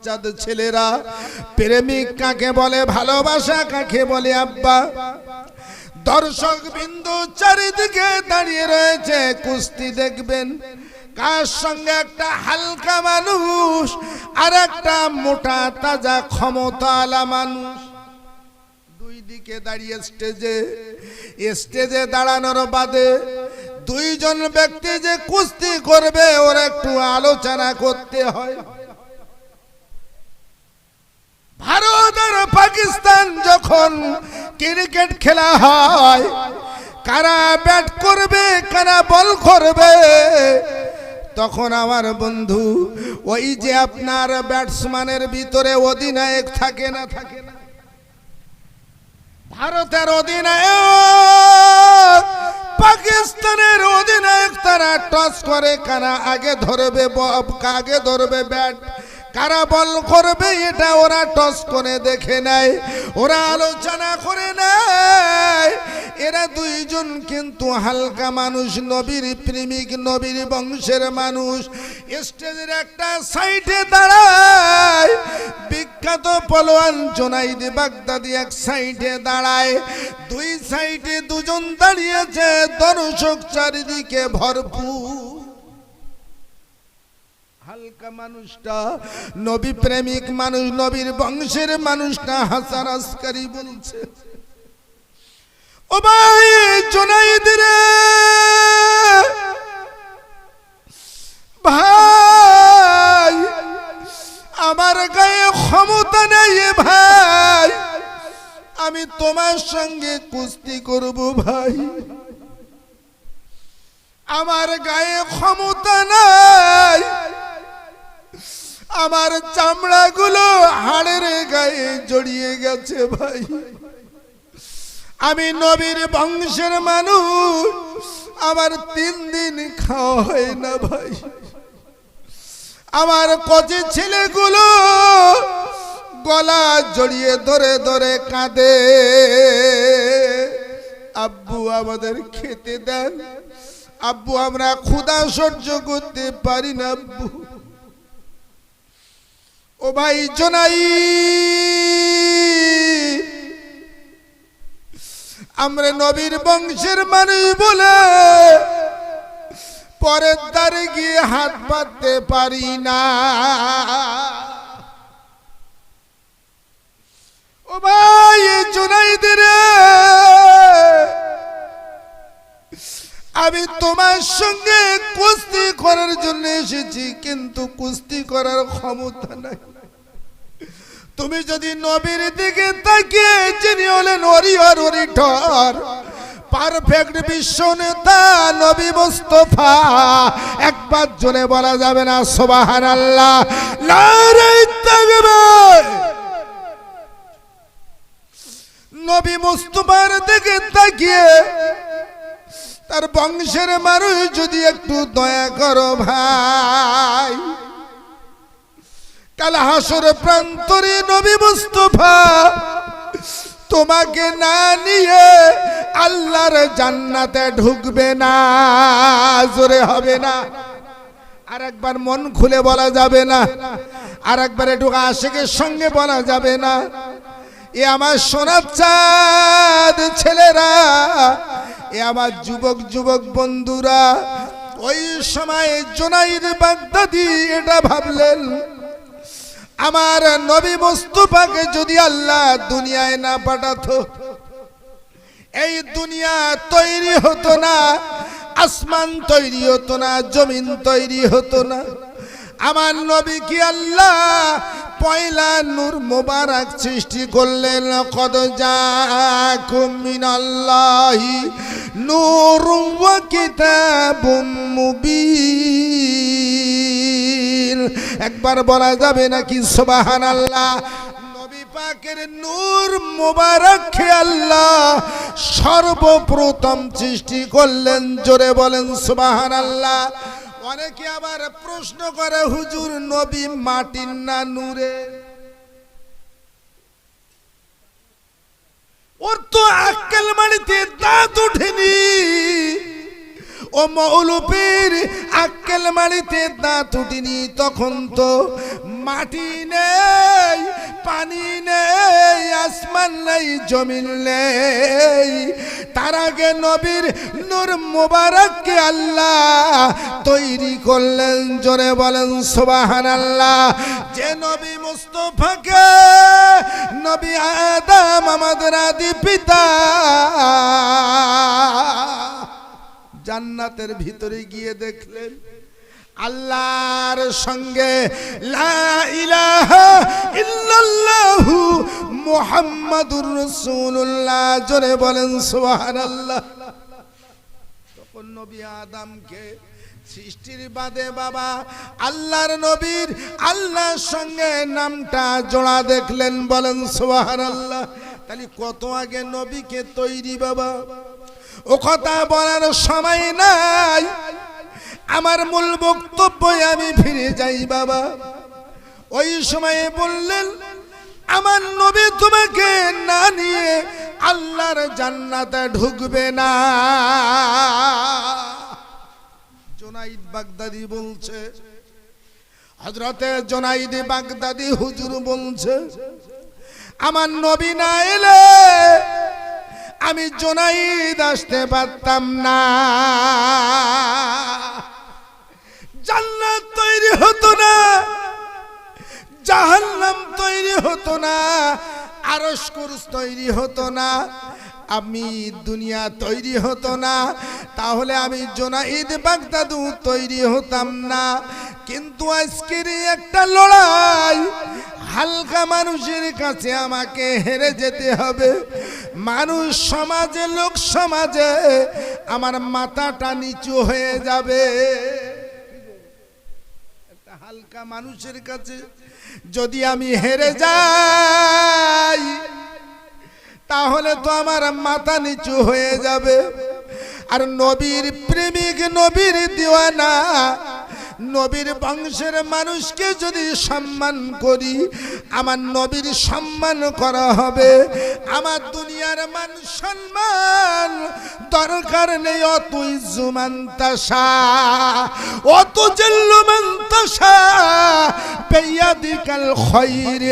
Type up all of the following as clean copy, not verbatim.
বাচ্চাদ ছেলেরা, প্রেমিক কাকে বলে, ভালোবাসা কাকে বলে আব্বা? দর্শক বিন্দু চারিদিকে দাঁড়িয়ে রয়েছে, কুস্তি দেখবেন। কার সঙ্গে? একটা হালকা মানুষ আর একটা মোটা তাজা ক্ষমতাওয়ালা মানুষ। দুই দিকে দাঁড়িয়ে স্টেজে দাঁড়ানোর বাদে দুইজন ব্যক্তি যে কুস্তি করবে ওর একটু আলোচনা করতে হয়। ভারত আর পাকিস্তান যখন ক্রিকেট খেলা হয়, কারা ব্যাট করবে কারা বল করবে, তখন আমার বন্ধু ওই যে আপনার ব্যাটসম্যানের ভিতরে অধিনায়ক থাকে না, থাকে না? ভারতের অধিনায়ক, পাকিস্তানের অধিনায়ক, তারা টস করে কারা আগে ধরবে, আগে ধরবে ব্যাট, কারা বল করবে, এটা ওরা টস করে দেখে নেয়, ওরা আলোচনা করে নেয়। এরা দুইজন কিন্তু হালকা মানুষ, নবীর প্রেমিক, নবীর বংশের মানুষ। স্টেজের একটা সাইডে দাঁড়ায় বিখ্যাত পলোয়ান জুনাইদ বাগদাদি, এক সাইডে দাঁড়ায়, দুই সাইডে দুজন দাঁড়িয়েছে, দর্শক চারিদিকে ভরপুর। হালকা মানুষটা, নবী প্রেমিক মানুষ, নবীর বংশের মানুষটা হাসান আসকারী বলছে, ও ভাই জুনাইদ রে ভাই, আমার গায়ে ক্ষমতা নেই ভাই, আমি তোমার সঙ্গে কুস্তি করব ভাই, আমার গায়ে ক্ষমতা নাই, আমার চামড়াগুলো হাড়ের গায়ে জড়িয়ে গেছে ভাই, আমি নবীর বংশের মানুষ, আমার 3 দিন খাওয়া হয় না ভাই, আমার কচি ছেলেগুলো গলা জড়িয়ে ধরে ধরে কাঁদে, আব্বু আমাদের খেতে দেন, আব্বু আমরা ক্ষুধা সহ্য করতে পারি না আব্বু। ও ভাই জুনাইদ, আমরা নবীর বংশের মানুষ বলে পরের দ্বারে গিয়ে হাত পাততে পারি না। ও ভাই জুনাইদ রে, আমি তোমার সঙ্গে কুস্তি করার জন্য এসেছি, কিন্তু কুস্তি করার ক্ষমতা নাই। তুমি যদি নবীর দিকে তাকিয়ে, যিনি হলেন ওরিয়র ওরিঠর পারফেক্ট বিশ্ব নেতা নবী মুস্তাফা, একবার জোরে বলা যাবে না সুবহানাল্লাহ? নারে তাকবীর। নবী মুস্তাফার দিকে তাকিয়ে তার বংশের মানুষ যদি একটু দয়া করো ভাই, কাল হাসর প্রান্তরে নবী মুস্তাফা তোমাকে না নিয়ে আল্লাহর জান্নাতে ঢুকবে না, জোরে হবে না? আর একবার মন খুলে বলা যাবে না? আর একবার একটু আশিকের সঙ্গে বলা যাবে না? এ আমার সোনার চাঁদ ছেলেরা, এ আমার যুবক যুবক বন্ধুরা, ওই সময় জুনাইদ বাগদাদি এটা ভাবলেন, আমার নবী মুস্তাফাকে যদি আল্লাহ দুনিয়ায় না পাঠাতো, এই দুনিয়া তৈরি হতো না, আসমান তৈরি হতো না, জমিন তৈরি হতো না। আমার নবী কি আল্লাহ পয়লা নূর মোবারক সৃষ্টি করলেন, কদ জাকুম মিনাল্লাহি নূরুম ওয়া কিতাবুম মুবিন। একবার বলা যাবে নাকি সুবহানাল্লাহ? নবী পাকের নূর মোবারক আল্লাহ সর্বপ্রথম সৃষ্টি করলেন, জোরে বলেন সুবহানাল্লাহ। অনেকে আবার প্রশ্ন করে, হুজুর নবী মাটির না নূরে? ওর তো আক্কেল মাটিতে দাঁত ওঠেনি, ও মৌলবীর আক্কেল মারিতে দাঁত উঠিনি, তখন তো মাটি নেই, পানি নেই, আসমান নেই, জমিন নেই। তার আগে নবীর নূর মুবারককে আল্লাহ তৈরি করলেন। জোরে বলেন সুবহানাল্লাহ। যে নবী মুস্তাফাকে নবী আদম আমাদের আদি পিতা জান্নাতের ভিতরে গিয়ে দেখলেন আল্লাহর সঙ্গে লা ইলাহা ইল্লাল্লাহু মুহাম্মাদুর রাসূলুল্লাহ। জোরে বলেন সুবহানাল্লাহ। তখন নবী আদমকে সৃষ্টির বাদে বাবা আল্লাহর নবীর আল্লাহর সঙ্গে নামটা জোড়া দেখলেন। বলেন সুবহানাল্লাহ। তাহলে কত আগে নবীকে তৈরি বাবা, ও কথা বলার সময় নাই। আমার মূল বক্তব্য আমি ফিরে যাই বাবা। ওই সময়ে বললেন আমার নবী তোমাকে না নিয়ে আল্লাহর জান্নাতে ঢুকবে না। জুনাইদ বাগদাদি বলছে, হযরতে জুনাইদ বাগদাদি হুজুর বলছে আমার নবী না এলে আমি জুনাইদ আসতে পারতাম না, জান্নাত তৈরি হতো না, জাহান্নাম তৈরি হতো না, আরশ কুরসি তৈরি হতো না, আমি দুনিয়া তৈরি হতো না, তাহলে আমি জুনাইদ বাগদাদি তৈরি হতাম না। কিন্তু আজকের একটা লড়াই, হালকা মানুষের কাছে আমাকে হেরে যেতে হবে। মানুষ সমাজে, লোক সমাজে আমার মাথাটা নিচু হয়ে যাবে। একটা হালকা মানুষের কাছে যদি আমি হেরে যাই তাহলে তো আমার মাথা নিচু হয়ে যাবে। আর নবীর প্রেমিক, নবীর দিওয়ানা, নবীর বংশের মানুষকে যদি সম্মান করি আমার নবীর সম্মান করা হবে। আমার দুনিয়ার মান সম্মান দরকার নেই। অত ইজ্জুমান তাশা অত জিল্লুমান তাশা বিয়াদিকাল খায়র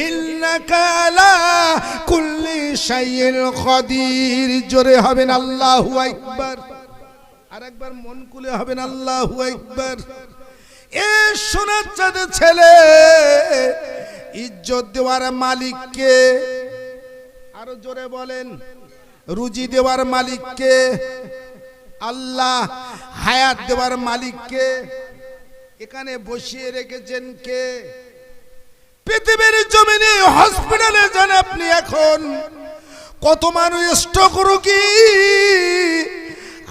ইন্নাকা আলা কুল্লি শাইইন কাদির। জোরে হবেন আল্লাহু আকবার। আর একবার মন খুলে হবেন আল্লাহু আকবার। এ সোনার চাঁদের ছেলে, ইজ্জত দেওয়ার মালিক কে? আরো জোরে বলেন। রুজি দেওয়ার মালিক কে? আল্লাহ। হায়াত দেওয়ার মালিক কে? এখানে বসিয়ে রেখেছেন কে? পৃথিবীর জমিনে হসপিটালে যান আপনি, এখন কত মানুষ স্ট্রোক রোগী,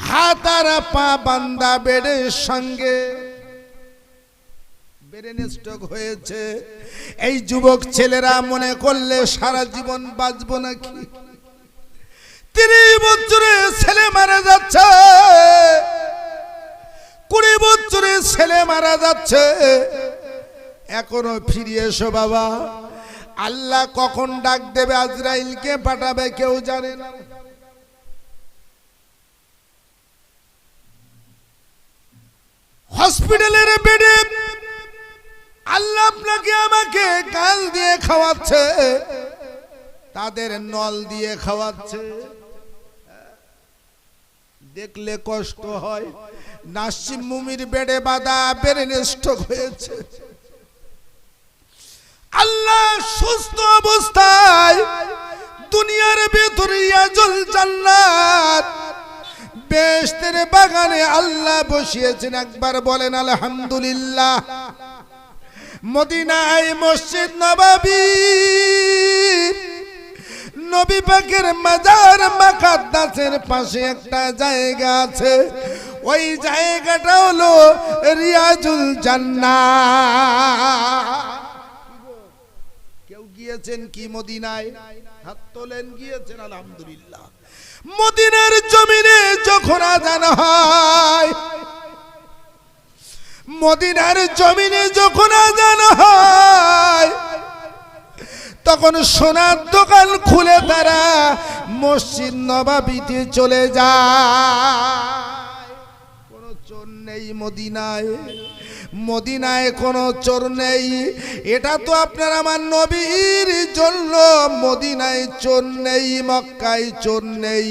হাত আর পা বান্দা বেডের সঙ্গে, ব্রেন স্ট্রোক হয়েছে। এই যুবক ছেলেরা মনে করলে সারা জীবন বাঁচবো নাকি? 30 বছরের ছেলে মারা যাচ্ছে, 20 বছরের ছেলে মারা যাচ্ছে। এখনো ফিরে এসো বাবা। আল্লাহ কখন ডাক দেবে, আজরাইলকে পাঠাবে কেউ জানে না। হসপিটালের বেডে আল্লাহ আপনাকে আমাকে গাল দিয়ে খাওয়াচ্ছে, তাদের নল দিয়ে খাওয়াচ্ছে। দেখলে কষ্ট হয়। নাসিম মুমির বেডে বাঁধা, ব্রেন স্ট্রোক হয়েছে। আল্লাহ সুস্থ অবস্থায় দুনিয়ার ভেতরে ইয়াজুল জান্নাত বেহেশতের বাগানে আল্লাহ বসিয়েছেন। একবার বলেন আলহামদুলিল্লাহ। মদিনায় মসজিদ নববী, নবী পাকের মাজার মুকদ্দাসের পাশে একটা জায়গা আছে, ওই জায়গাটা হলো রিয়াজুল জান্নাত। কেউ গিয়েছেন কি মদিনায়? হাত তোলেন, গিয়েছেন আলহামদুলিল্লাহ। মদিনার জমিনে যখন আযান হয়, মদিনার জমিনে যখন আযান হয়, তখন সোনার দোকান খুলে তারা মসজিদ নববীতে চলে যায়। নেই মদিনায়, মদিনায় কোনো চোর নেই। এটা তো আপনার আমার নবীর জন্য মদিনায় চোর নেই, মক্কায় চোর নেই।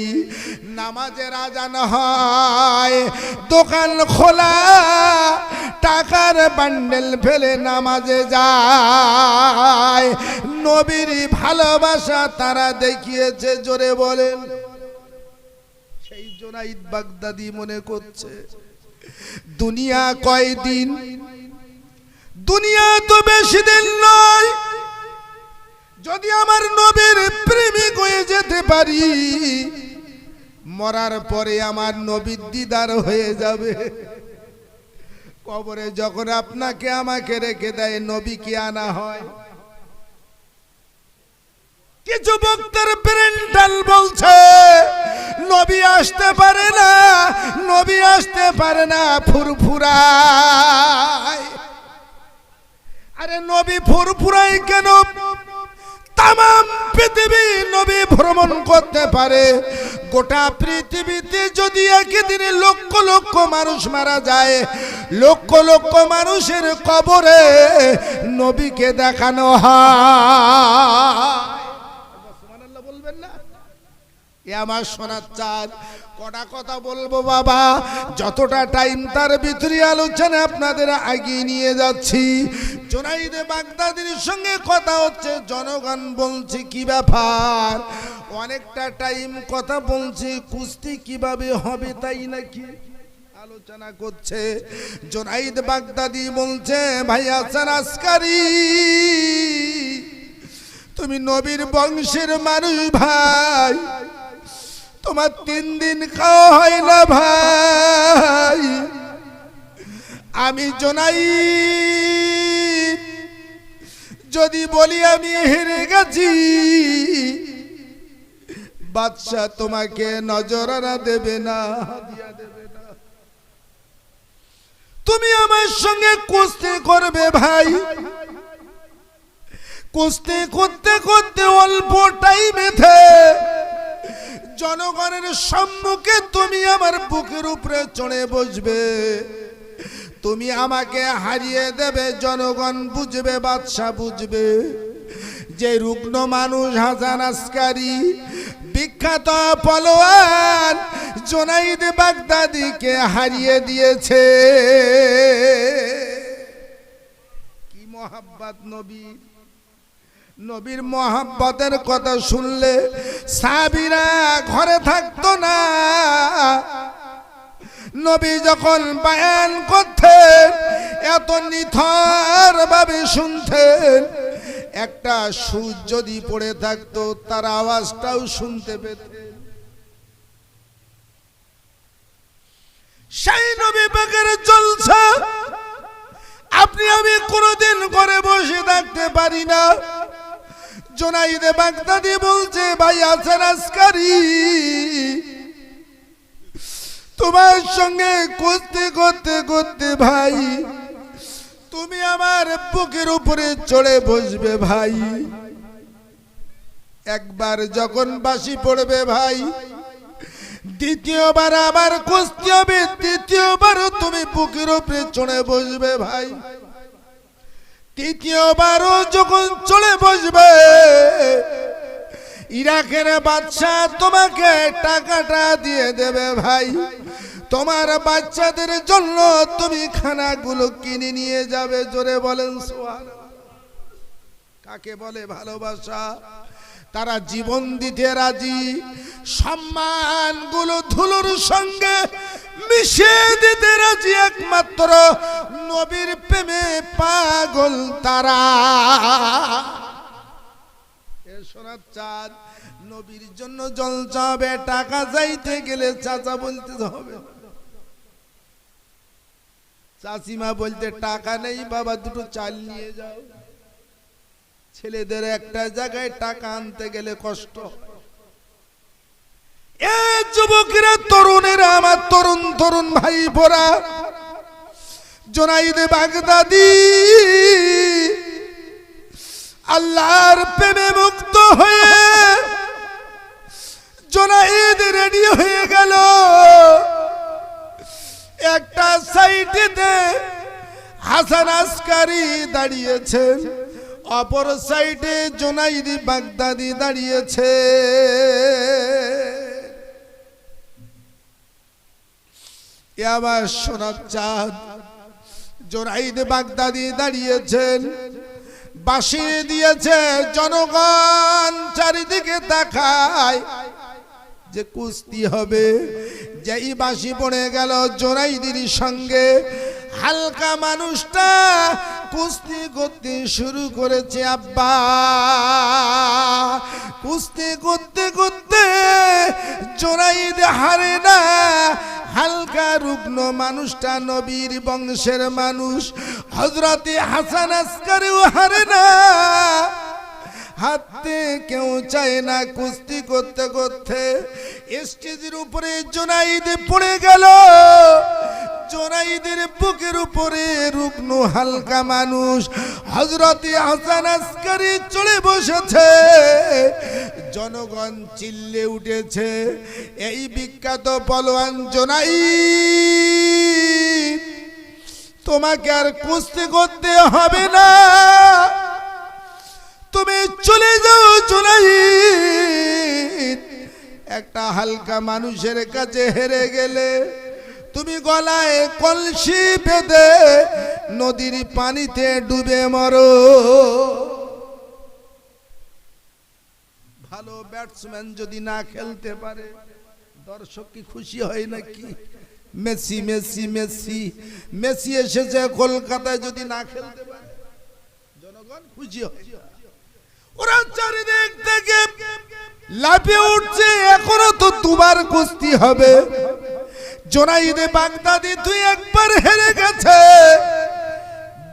নামাজের আজান হয়, দোকান খোলা, টাকার বান্ডেল ফেলে নামাজে যায়। নবীর ভালোবাসা তারা দেখিয়েছে, জোরে বলেন। সেই জুনাইদ বাগদাদি মনে করছে দুনিয়া কয়দিন, দুনিয়া তো বেশি দিন নয়। যদি আমার নবীর প্রেমিক হয়ে যেতে পারি, মরার পরে আমার নবীর দিদার হয়ে যাবে। কবরে যখন আপনাকে আমাকে রেখে দেয়, নবীকে আনা হয়। কিছু বক্তার প্যারেন্টাল বলছে নবী আসতে পারে না, নবী আসতে পারে না, ফুরফুরায়। আরে নবী ফুরফুরায় কেন? তামাম পৃথিবী নবী ভ্রমণ করতে পারে। গোটা পৃথিবীতে যদি একদিনে লক্ষ লক্ষ মানুষ মারা যায়, লক্ষ লক্ষ মানুষের কবরে নবীকে দেখানো হয়। সুবহানাল্লাহ বলবেন না? এ আমার সোনার চাঁদ। কটা কথা বলবো বাবা, যতটা টাইম তার ভিতরে আলোচনা আপনাদের আগিয়ে নিয়ে যাচ্ছি। জুনাইদ বাগদাদির সঙ্গে কথা হচ্ছে, জনগণ বলছে কি ব্যাপার, অনেকটা টাইম কথা বলছে, কুস্তি কিভাবে হবে তাই নাকি আলোচনা করছে। জুনাইদ বাগদাদি বলছে, ভাই হাসান আসকারী, তুমি নবীর বংশের মানুষ ভাই, তোমার 3 দিন খাওয়া হয় না ভাই। আমি জুনাইদ যদি বলি আমি হেরে গেছি, বাদশা তোমাকে নজরানা দেবে না, তুমি আমার সঙ্গে কুস্তি করবে ভাই। কুস্তি করতে করতে অল্প টাইমেতে জনগণের সম্মুখে তুমি আমার বুকের উপরে চড়ে বসবে, তুমি আমাকে হারিয়ে দেবে, জনগণ বুঝবে, বাদশা বুঝবে যে রুগ্ন মানুষ হাসান আসকারী বিখ্যাত পলোয়ান জুনাইদ বাগদাদিকে হারিয়ে দিয়েছে। কি মোহাব্বত নবীর, নবীর মোহাব্বতের কথা শুনলে সাহাবীরা ঘরে থাকতো না। নবী যখন বয়ান করতেন এত নিথর ভাবে শুনতেন, একটা সুর যদি পড়ে থাকতো তার আওয়াজটাও শুনতে পেতেন। সেই নবী পাকের জলসা আপনি আমি কোনোদিন ঘরে বসে থাকতে পারি না। জুনাইদ বাগদাদি বলছে, ভাই হাসান আসকারী, তোমার সঙ্গে কুস্তি করতে করতে ভাই তুমি আমার বুকের উপরে চড়ে বসবে ভাই। একবার যখন বাঁশি পড়বে ভাই, দ্বিতীয়বার আবার কুস্তি হবে, তৃতীয়বারও তুমি বুকের উপরে চড়ে বসবে ভাই। তৃতীয়বারও যখন চলে বসবে, ইরাকের বাদশা তোমাকে টাকাটা দিয়ে দেবে ভাই, তোমার বাচ্চাদের জন্য তুমি খানাগুলো কিনে নিয়ে যাবে। জোরে বলেন সুবহানাল্লাহ। কাকে বলে ভালোবাসা? তারা জীবন দিতে রাজি, সম্মানগুলো ধুলোর সঙ্গে মিশিয়ে দিতে রাজি, একমাত্র নবীর প্রেমে পাগল তারা। সোনার চাঁদ, নবীর জন্য জলসা হবে, টাকা চাইতে গেলে চাচা বলতে হবে, চাচিমা বলতে টাকা নেই বাবা, দুটো চাল নিয়ে যাও। ছেলেদের একটা জায়গায় টাকা আনতে গেলে কষ্ট। এ যুবকেরা, তরুণেরা, আমার তরুণ তরুণ ভাই বোরা, জুনাইদ বাগদাদি আল্লাহর প্রেমে মুক্ত হয়ে জুনাইদ রেডি হয়ে গেল। একটা সাইডে হাসান আসকারি দাঁড়িয়েছেন, অপর সাইডে জুনাইদ বাগদাদি দাঁড়িয়েছে। আমার সোনার চাঁদ জুনাইদ বাগদাদি দাঁড়িয়েছেন, বাঁশি দিয়েছে। জনগণ চারিদিকে তাকায় যে কুস্তি হবে। যেই বাঁশি পড়ে গেল জুনাইদের সঙ্গে, হালকা মানুষটা কুস্তি করতে শুরু করেছে। আব্বা কুস্তি করতে করতে জুনাইদ হারে না। হালকা রুগ্ন মানুষটা নবীর বংশের মানুষ হযরতে হাসান আসকারিও হারে না। হাতে কেউ চায় না। কুস্তি করতে করতে স্টেজের উপরে জুনাইদ পড়ে গেল। জুনাইদের বুকের উপরে রুগ্ন হালকা মানুষ হযরতে হাসান আসকারি চলে বসেছে। জনগণ চিল্লে উঠেছে, এই বিখ্যাত পলোয়ান জুনাইদ, তোমাকে আর কুস্তি করতে হবে না, তুমি চলে যাও জুনাইদ। একটা হালকা মানুষের কাছে হেরে গেলে তুমি গলায় কলসি বেঁধে নদীর পানিতে ডুবে মরো। ভালো ব্যাটসম্যান যদি না খেলতে পারে দর্শক কি খুশি হয় নাকি? মেসি মেসি মেসি মেসি এসেছে কলকাতায়, যদি না খেলতে পারে জনগণ খুশি হয়। ওরা চারিদিক থেকে লাফিয়ে উঠছে, এখনো তো দুবার কুস্তি হবে। জুনাইদ বাগদাদি দুই একবার হেরে গেছে,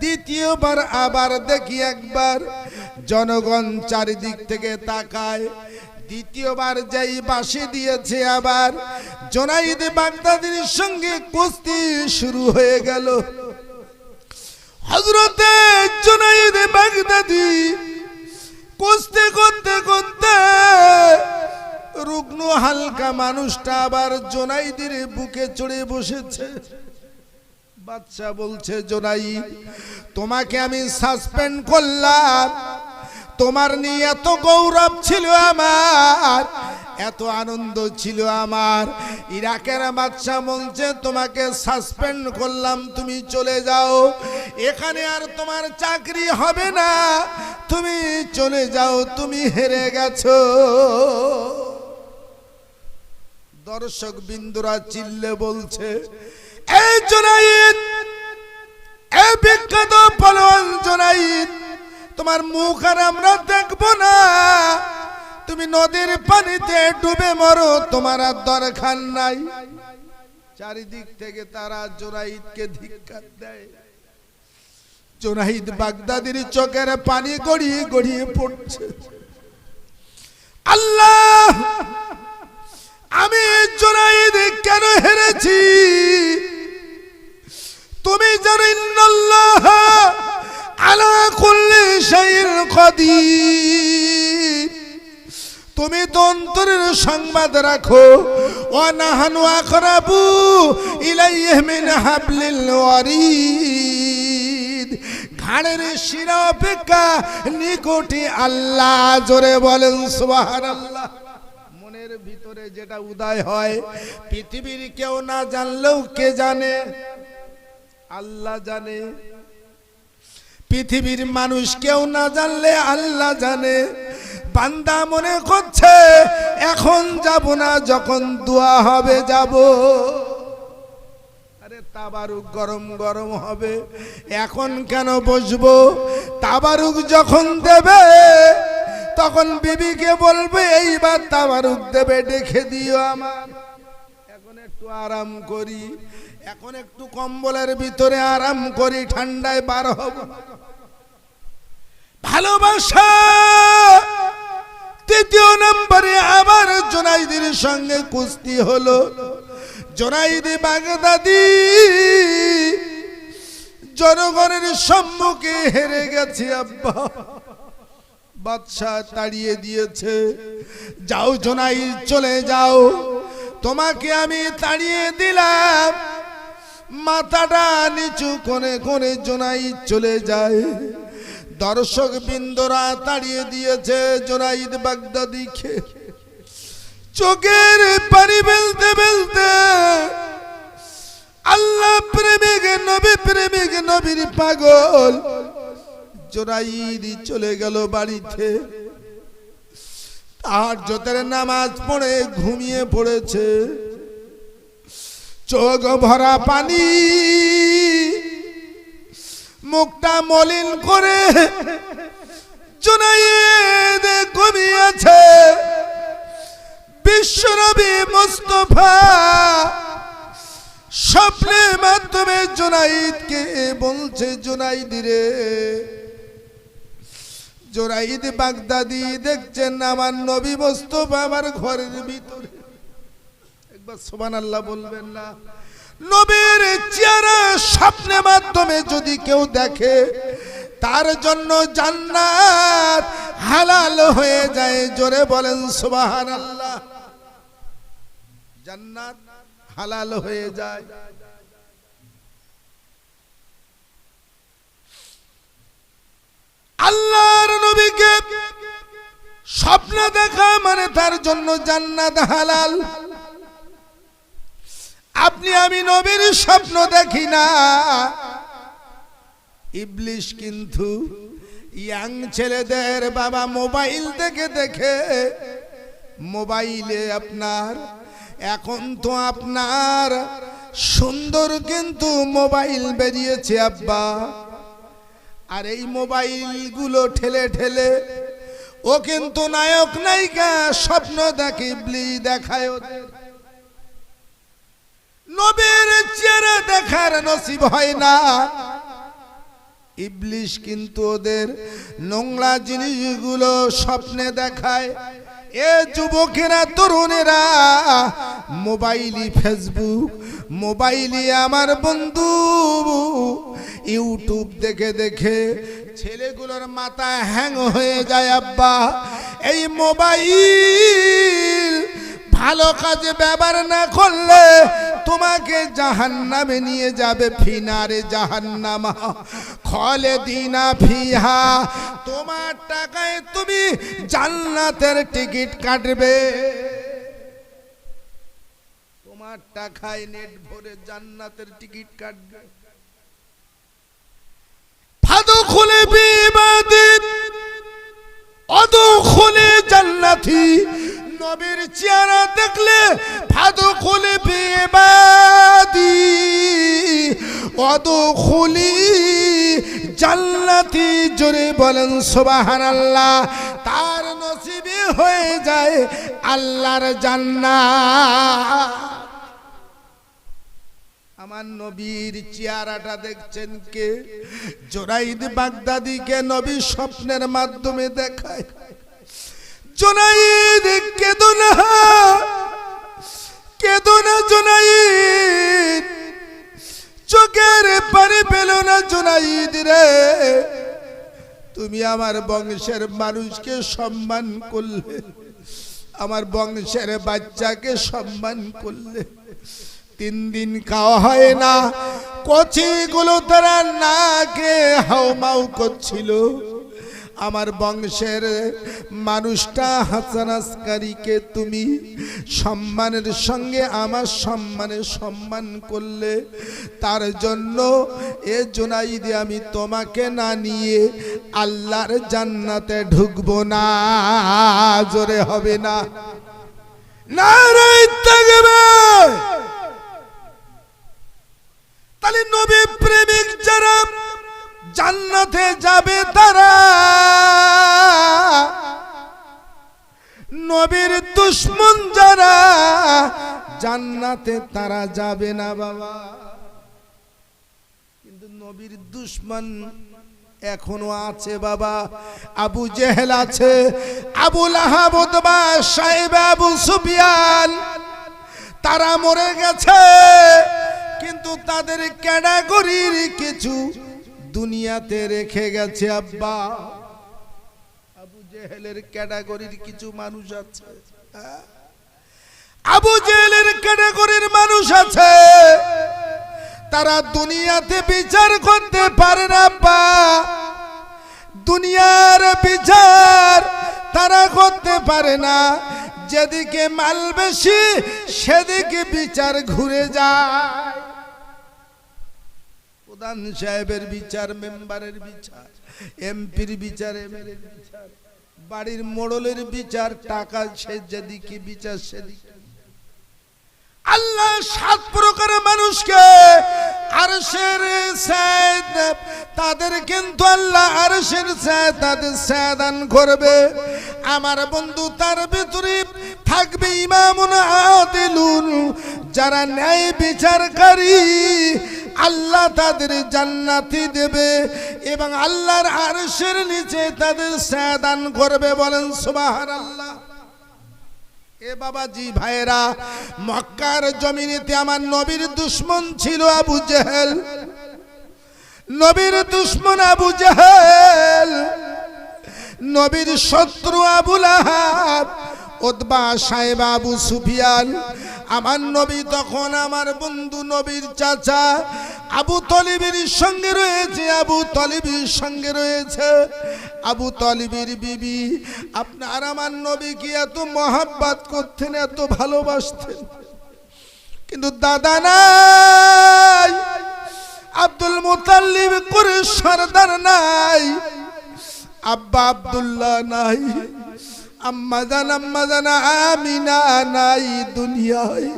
দ্বিতীয়বার আবার দেখি একবার। জনগণ চারিদিক থেকে তাকায়। দ্বিতীয়বার যেই বাঁশি দিয়েছে, আবার জুনাইদ বাগদাদির সঙ্গে কুস্তি শুরু হয়ে গেল। হযরতে জুনাইদ বাগদাদি কুস্তি করতে করতে রুগ্ন হালকা মানুষটা আবার জুনাইদের বুকে চড়ে বসেছে। বাদশা বলছে, জুনাইদ, তোমাকে আমি সাসপেন্ড করলাম, তোমার নিয়ে এত গৌরব ছিল আমার, এত আনন্দ ছিল আমার। ইরাকের বাদশা বলছে, তোমাকে সাসপেন্ড করলাম, তুমি চলে যাও, এখানে আর তোমার চাকরি হবে না, তুমি চলে যাও, তুমি হেরে গেছো। দর্শক বিন্দুরা চিল্লে বলছে, এই জুনাইদ, এই বিখ্যাত পলোয়ান জুনাইদ, তোমার মুখ আর আমরা দেখবো না, তুমি নদীর পানিতে ডুবে মরো, তোমার আর দরকার নাই। চারিদিক থেকে তারা জুনাইদকে ধিক্কার দেয়। জুনাইদ বাগদাদির চোখের পানি গড়িয়ে গড়িয়ে পড়ছে। আল্লাহ, আমি জুনাইদ কেন হেরেছি? তুমি জানো, ইন্নাল্লাহ আলা কুল্লি শাইইন কাদির। তুমি তো অন্তরের সংবাদ রাখো। ওয়া নাহনু আকরাবু ইলাইহি মিন হাবলিল ওয়ারিদ। ঘাড়ের শিরা অপেক্ষা নিকটে আল্লাহ। জোরে বলেন সুবহানাল্লাহ। মনের ভিতরে যেটা উদয় হয়, পৃথিবীর কেউ না জানলেও কে জানে? আল্লাহ জানে। পৃথিবীর মানুষ কেউ না জানলে আল্লাহ জানে। বান্দা মনে করছে এখন যাব না, যখন দোয়া হবে যাব। আরে তাবারুক গরম গরম হবে, এখন কেন বসবো? তাবারুক যখন দেবে তখন বিবিকে বলবে এইবার তাবারুক দেবে, ডেকে দিও আমার। এখন একটু আরাম করি, এখন একটু কম্বলের ভিতরে আরাম করি, ঠান্ডায় বার হব। ভালোবাসা। তৃতীয় নম্বরে আবার জুনাইদের সঙ্গে কুস্তি হলো। জুনাইদ বাগদাদি জনগণের সম্মুখে হেরে গেছে। আব্বা, বাদশাহ তাড়িয়ে দিয়েছে। যাও জুনাইদ, চলে যাও, তোমাকে আমি তাড়িয়ে দিলাম। মাথাটা নিচু করে করে জুনাইদ চলে যায়। দর্শক বিন্দুরা তাড়িয়ে দিয়েছে জুনাইদ বাগদাদিকে। চোখের পানি ফেলতে ফেলতে আল্লাহ প্রেমিক নবী প্রেমিক নবীর পাগল জুনাইদ চলে গেল বাড়িতে। তাহাজ্জুদের নামাজ পড়ে ঘুমিয়ে পড়েছে। চোখ ভরা পানি, মুখটা মলিন করে জুনাইদ ঘুমিয়েছে। বিশ্বনবী মুস্তাফা স্বপ্নের মাধ্যমে জুনাইদকে বলছে, জুনাইদ রে, জুনাইদ বাগদাদি দেখছেন আমার নবী মুস্তাফা আমার ঘরের ভিতরে। একবার সুবহানাল্লাহ বলবেন না? নবীর চেহারা স্বপ্নের মাধ্যমে যদি কেউ দেখে তার জন্য জান্নাত হালাল হয়ে যায়। জোরে বলেন সুবহানাল্লাহ। জান্নাত হালাল হয়ে যায়। আল্লাহর নবীকে স্বপ্ন দেখা মানে তার জন্য জান্নাত হালাল। আপনি আমি নবীর স্বপ্ন দেখি না। ইবলিশ কিন্তু ইয়াং ছেলেদের বাবা মোবাইল থেকে দেখে, মোবাইলে আপনার এখন তো আপনার সুন্দর কিন্তু মোবাইল বেরিয়েছে আব্বা, আর এই মোবাইলগুলো ঠেলে ঠেলে ও কিন্তু নায়ক নায়িকা স্বপ্ন দেখে, ইবলিশ দেখায় ওদের। নবীর চেহারা দেখার নসিব হয় না। ইবলিশ কিন্তু ওদের নোংরা জিনিসগুলো স্বপ্নে দেখায়। এ যুবকেরা তরুণেরা মোবাইলি ফেসবুক, মোবাইলি আমার বন্ধু ইউটিউব দেখে দেখে ছেলেগুলোর মাথা হ্যাং হয়ে যায় আব্বা। এই মোবাইল ভালো কাজে ব্যবহার না করলে তোমাকে জাহান্নামে নিয়ে যাবে। ফিনারে জাহান্নামা খালিদিনা ফিহা। তোমার টাকায় তুমি জান্নাতের টিকিট কাটবে। তোমার টাকায় নেট ভরে জান্নাতের টিকিট কাটবে। ফাদখুলি বিবাদি আদখুলি জান্নাতি। নবীর চেহারা দেখলে ফাদখুলি বিবাদি আদখুলি জান্নাতি। জোরে বলেন সুবহানাল্লাহ। তার নসিবে হয়ে যায় আল্লাহর জান্নাত। আমার নবীর চেহারাটা দেখছেন কে? জুনাইদ বাগদাদিকে নবী স্বপ্নের মাধ্যমে দেখায়। জুনাইদ কেঁদো না, কেঁদো না জুনাইদ, চোখের পানি পেল না জুনাইদ রে। তুমি আমার বংশের মানুষকে সম্মান করলে, আমার বংশের বাচ্চাকে সম্মান করলে। 3 দিন খাওয়া হয় না, কচিগুলো তারা না খেয়ে হাউমাউ করছিল। আমার বংশের মানুষটা হাসান আসকারীকে তুমি সম্মানের সঙ্গে আমার সম্মানের সম্মান করলে, তার জন্য এ জুনাইদ আমি তোমাকে না নিয়ে আল্লাহর জান্নাতে ঢুকবো না। জোরে হবে না? নারে তাকবীর। তাহলে নবী প্রেমিক যারা জান্নাতে যাবে তারা, নবীর দুশমন যারা জান্নাতে তারা যাবে না বাবা। কিন্তু নবীর দুশমন এখনো আছে বাবা। আবু জেহেল আছে, আবু লাহাব, উতবা, সাইবা, আবু সুফিয়ান, তারা মরে গেছে। কিন্তু তাদের ক্যাটাগরির কিছু দুনিয়াতে রেখে গেছে আব্বা। আবু জেহেলের ক্যাটাগরির কিছু মানুষ আছে, আবু জেহেলের ক্যাটাগরির মানুষ আছে, তারা দুনিয়াতে বিচার করতে পারে না পা, দুনিয়ার বিচার তারা করতে পারে না। যেদিকে মাল বেশি সেদিকে বিচার ঘুরে যায়। প্রধান সাহেবের বিচার, মেম্বারের বিচার, এমপির বিচার, এমএলএর বিচার, বাড়ির মোড়লের বিচার, টাকা সে যেদিকে বিচার সেদিকে। আল্লাহ 7 প্রকারের মানুষকে আরশের ছায়ায়, তাদের কিন্তু আল্লাহ আরশের ছায়ায় তাদের ছায়া দান করবে। আমার বন্ধু, তার ভিতরে থাকবে ইমামুন আদিলুন, যারা ন্যায় বিচারকারী। আল্লাহ তাদের জান্নাতি দেবে এবং আল্লাহর আরশের নিচে তাদের ছায়া দান করবে। বলেন সুবহানাল্লাহ। এ বাবাজি ভাইরা, মক্কার জমিনেতে আমার নবীর দুশমন ছিল আবু জেহেল, নবীর দুশমন আবু জেহেল, নবীর শত্রু আবু লাহাব, উতবা, সাইবা, আবু সুফিয়ান। আমার নবী তখন আমার বন্ধু নবীর চাচা আবু তলিবের সঙ্গে রয়েছে, আবু তলিবের সঙ্গে রয়েছে আবু তলিবের বিবি। আপনার আমার নবীকে এত মহাব্বত করতেন, এত ভালোবাসতেন, কিন্তু দাদা নাই, আব্দুল মুতাল্লিব করে সরদার নাই, আব্বা আব্দুল্লাহ নাই, আম্মা জান আমিনা নাই দুনিয়ায়।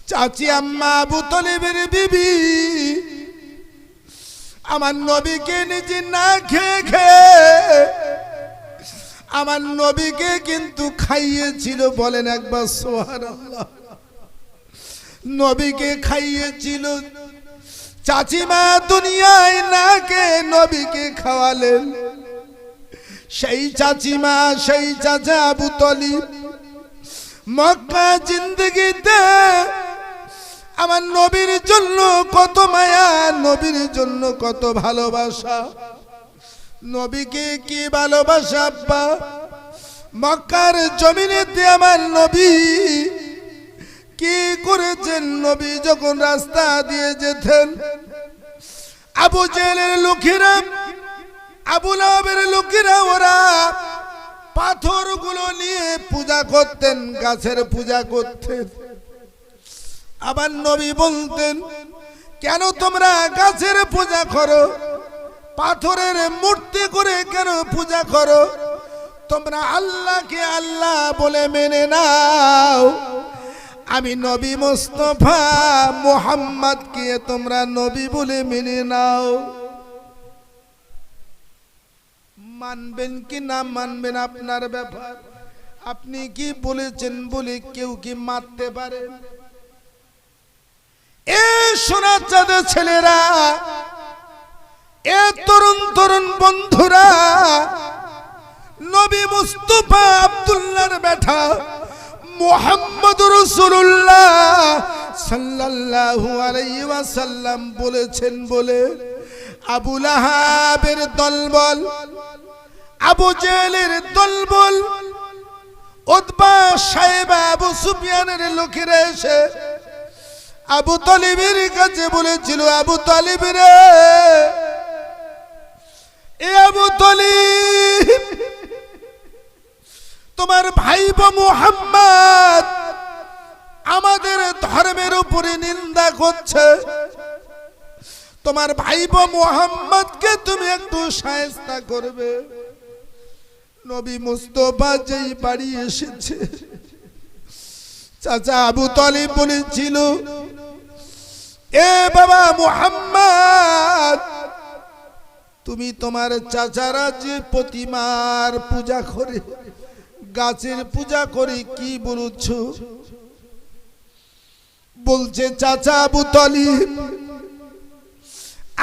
চাচি আম্মা আবু তলিবের বিবি আমার নবীকে নিজে না খেয়ে খেয়ে আমার নবীকে কিন্তু খাইয়েছিল। বলেন একবার সুবহানাল্লাহ। নবীকে খাইয়েছিল। চাচিমা দুনিয়ায় না খেয়ে নবীকে খাওয়ালেন। সেই চাচিমা, সেই চাচা আবু তলিব মক্কা জিন্দেগিতে আমার নবীর জন্য কত মায়া, নবীর জন্য কত ভালোবাসা। নবীকে কি ভালোবাসা আব্বা। মক্কার জমিনেতে আমার নবী কি করেছেন। নবী যখন রাস্তা দিয়ে যেতেন, আবু জেহেলের লোকেরা, আবু লাহাবের লোকেরা, ওরা পাথরগুলো নিয়ে পূজা করতেন, গাছের পূজা করতেন। আবার নবী বলতেন, কেন তোমরা গাছের পূজা করো, পাথরের মূর্তি করে কেন পূজা করো? তোমরা আল্লাহকে আল্লাহ বলে মেনে নাও। আমি নবী মুস্তাফা মুহাম্মদকে তোমরা নবী বলে মেনে নাও। মানবেন কি না মানবেন আপনার ব্যাপার। আপনি কি বলেছেন বলে কেউ কি মারতে পারে? এ সোনার চাঁদের ছেলেরা, এ তরুণ তরুণ বন্ধুরা, নবী মুস্তাফা আব্দুল্লাহর বেটা মুহাম্মদুর রাসূলুল্লাহ সাল্লাল্লাহু আলাইহি ওয়াসাল্লাম বলেছেন বলে আবু লাহাবের দলবল, আবু জেহেলের দলবল, উতবা, সাইবা, আবু সুফিয়ানের লোকেরা এসে আবু তলিবের কাছে বলেছিল, আবু তলিব রে, এ আবু তলিব, তোমার ভাইপো মুহাম্মদ আমাদের ধর্মের উপরে নিন্দা করছে। তোমার ভাইপো মুহাম্মদকে তুমি একটু শায়েস্তা করবে। নবী মুস্তাফা যেই বাড়ি এসেছে, চাচা আবু তলিব বলেছিল, এ বাবা মুহাম্মদ, তুমি তোমার চাচারা যে প্রতিমার পূজা করে, গাছের পূজা করে কি বলছ? বলছে, চাচা আবু তলিব,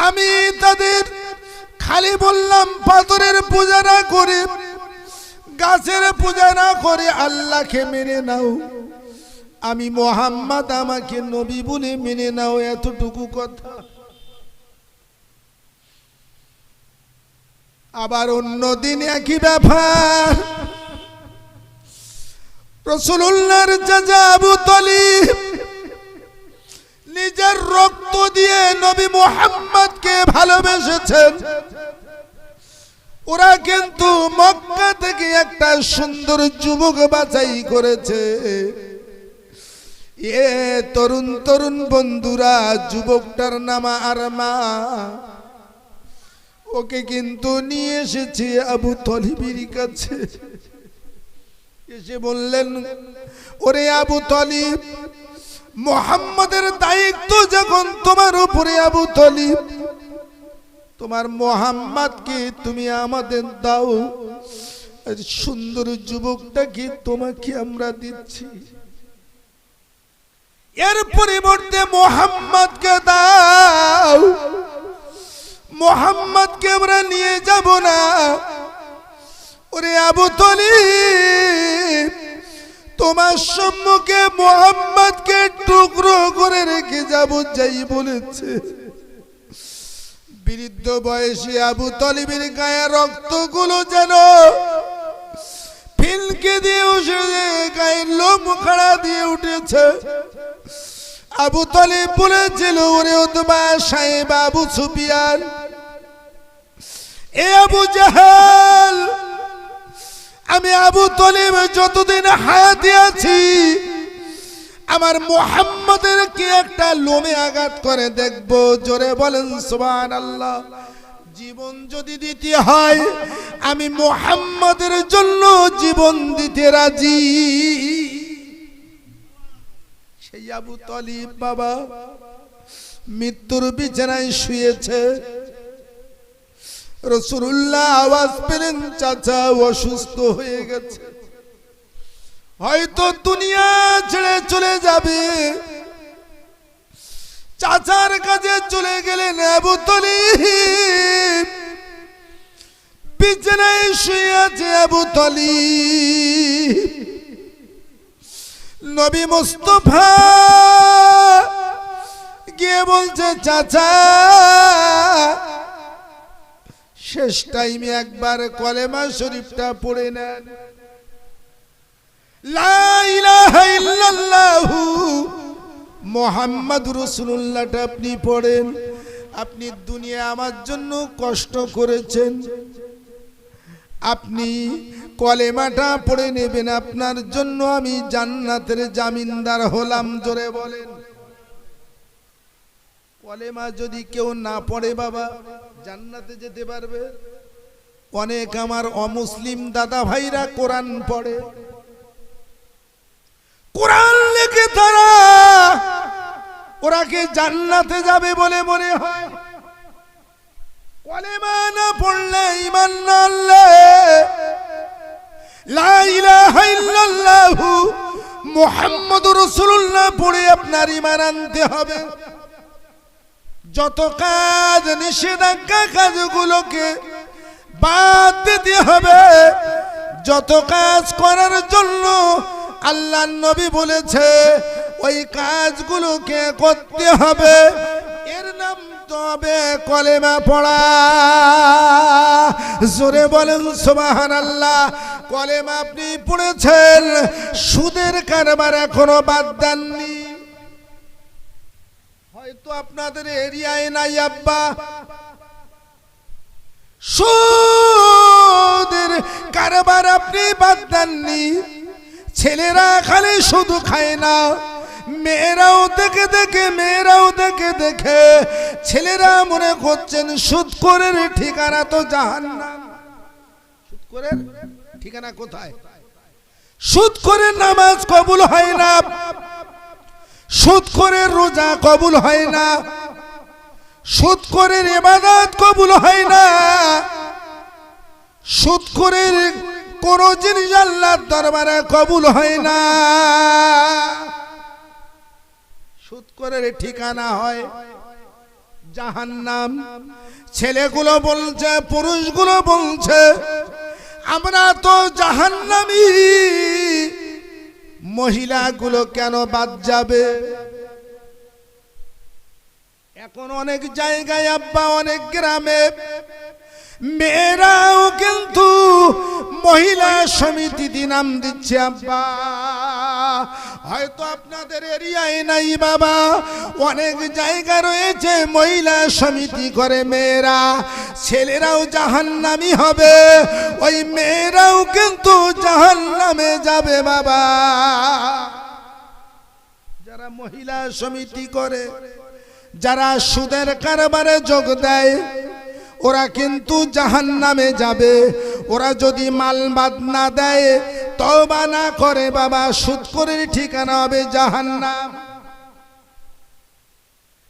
আমি তাদের খালি বললাম পাথরের পূজা না করে, গাছের পূজা না করে আল্লাহকে মেনে নাও। আমি মুহাম্মদ আমাকে নবী বলে মেনে নাও, এতটুকু কথা। আবার অন্যদিন একই ব্যাপার, রাসূলুল্লাহর চাচা আবু তলিব নিজের রক্ত দিয়ে নবী মুহাম্মদকে ভালোবেসেছেন। ওরা কিন্তু মক্কা থেকে একটা সুন্দর যুবক বাছাই করেছে। এ তরুণ তরুণ বন্ধুরা, যুবকটার নাম আরমা। ওকে কিন্তু নিয়ে এসেছে আবু তলিবের কাছে। এসে বললেন, ওরে আবু তলিব, মুহাম্মাদের দায়িত্ব যখন তোমার উপরে আবু তলিব, তোমার মুহাম্মাদকে তুমি আমাদের দাও, আর সুন্দর যুবকটাকে তোমাকে আমরা দিচ্ছি। এর পরিবর্তে মুহাম্মাদকে দাও, মুহাম্মাদকে আমরা নিয়ে যাব না। ওরে আবু তলিব, তোমার সম্মুখে মুহাম্মাদকে টুকরো করে রেখে যাব যাই বলেছে। বৃদ্ধ বয়সী আবু তলিবের গায়ে রক্তগুলো যেন ফিলকে দিয়ে উঠে, গায়ের লোম খাড়া দিয়ে উঠেছে। আবু তলিব বলেছিল, ওরে উতবা সাহেব আবু সুফিয়ান, এ আবু জাহেল, আমি আবু তলিব যতদিন হায়াতে আছি আমার মুহাম্মাদের কি একটা লোমে আঘাত করে দেখবো। জোরে বলেন সুবহানাল্লাহ। জীবন যদি দিতে হয় আমি মুহাম্মাদের জন্য জীবন দিতে রাজি। সেই আবু তলিব বাবা মৃত্যুর বিছানায় শুয়েছে। রাসূলুল্লাহ আওয়াজ পেলেন, চাচা অসুস্থ হয়ে গেছে, হয়তো দুনিয়া ছেড়ে চলে যাবে। চাচার কাছে চলে গেলেন আবু তলিব, বিছানায় শুয়ে আছে আবু তলিব। নবী মুস্তাফা গিয়ে বলছে, চাচা শেষ টাইমে একবার কলেমা শরীফটা পড়ে নেন, লা ইলাহা ইল্লাল্লাহু মুহাম্মাদুর রাসূলুল্লাহটা আপনি পড়েন। আপনি দুনিয়া আমার জন্য কষ্ট করেছেন, আপনি কলেমাটা পড়ে নেবেন, আপনার জন্য আমি জান্নাতের জামিনদার হলাম। জোরে বলেন। কলেমা যদি কেউ না পড়ে বাবা জান্নাতে যেতে পারবে? অনেক আমার অমুসলিম দাদা ভাইরা কোরআন পড়ে, কোরআন লেখে তারা, ওরা কি জান্নাতে যাবে বলে মনে হয়? কলেমা না পড়লে ঈমান না আনলে, লা ইলাহা ইল্লাল্লাহু মুহাম্মাদুর রাসূলুল্লাহ পড়ে আপনার ঈমান আনতে হবে। যত কাজ নিষেধাজ্ঞা কাজগুলোকে বাদ দিতে হবে। যত কাজ করার জন্য আল্লাহর নবী বলেছে ওই কাজগুলোকে করতে হবে। এর নাম তো হবে কলেমা পড়া। জোরে বলেন সুবহানাল্লাহ। কলেমা আপনি পড়েছেন, সুদের কারবার এখনো বাদ দেননি। হয়তো আপনাদের এরিয়ায় নাই আব্বা, সুদের কারবার আপনি বাদ দেননি। ছেলেরা খালি শুধু খায় না, মেয়েরাও দেখে দেখে ছেলেরা মনে করছেন সুদখোরের ঠিকানা তো জাহান্নাম। সুদখোরের ঠিকানা কোথায়? সুদখোরের নামাজ কবুল হয় না, সুদখোরের রোজা কবুল হয় না, সুদখোরের ইবাদত কবুল হয় না, সুদখোরের কোন জিনিস আল্লাহর দরবারে কবুল হয় না। সুদখোরের ঠিকানা হয় জাহান্নাম। ছেলেগুলো বলছে, পুরুষগুলো বলছে আমরা তো জাহান্নামী, মহিলাগুলো কেন বাদ যাবে? এখন অনেক জায়গায় আব্বা, অনেক গ্রামে মেয়েরাও কিন্তু মহিলা সমিতিতে নাম দিচ্ছে আব্বা। হয়তো আপনাদের এরিয়ায় নাই বাবা, অনেক জায়গা রয়েছে মহিলা সমিতি করে মেয়েরা, ছেলেরাও জাহান্নামী হবে, ওই মেয়েরাও কিন্তু জাহান্নামে যাবে বাবা। যারা মহিলা সমিতি করে, যারা সুদের কারবারে যোগ দেয়, ওরা কিন্তু জাহান্নামে যাবে। ওরা যদি মাল বাদ না দেয়, তওবা না করে বাবা, সুদখোরের ঠিকানা হবে জাহান্নাম।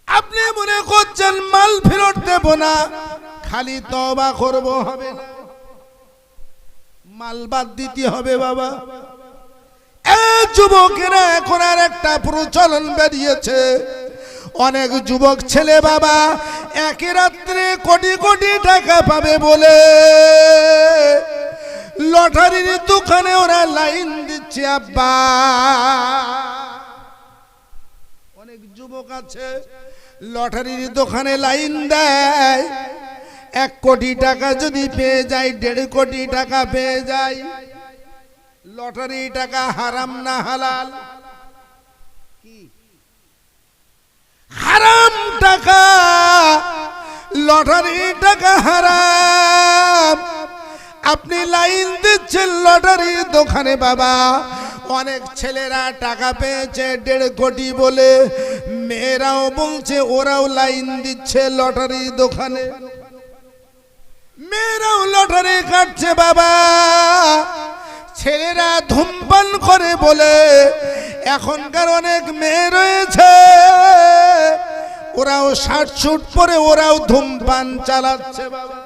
আপনি মনে করছেন মাল ফেরত দেব না, খালি তওবা করব হবে না, মাল বাদ দিতে হবে বাবা। যুবকেরা এখন আর একটা প্রচলন বেরিয়েছে, অনেক যুবক ছেলে বাবা এক রাত্রে কোটি কোটি টাকা পাবে বলে লটারির দোকানে ওরা লাইন দিচ্ছে আব্বা। অনেক যুবক আছে লটারির দোকানে লাইন দেয়, 1 কোটি টাকা যদি পেয়ে যায়, 1.5 কোটি টাকা পেয়ে যায়। লটারি টাকা হারাম না হালাল? কি হারাম টাকা, লটারি টাকা হারাম। আপনি লাইন দিচ্ছেন লটারির দোকানে বাবা, অনেক ছেলেরা টাকা পেয়েছে 1.5 কোটি বলে, মেয়েরাও বলছে ওরাও লাইন দিচ্ছে লটারির দোকানে, মেয়েরাও লটারি কাটছে বাবা। ছেলেরা ধূমপান করে বলে এখনকার অনেক মেয়ে রয়েছে, ওরাও শার্ট শুট পরে ওরাও ধূমপান চালাচ্ছে বাবা।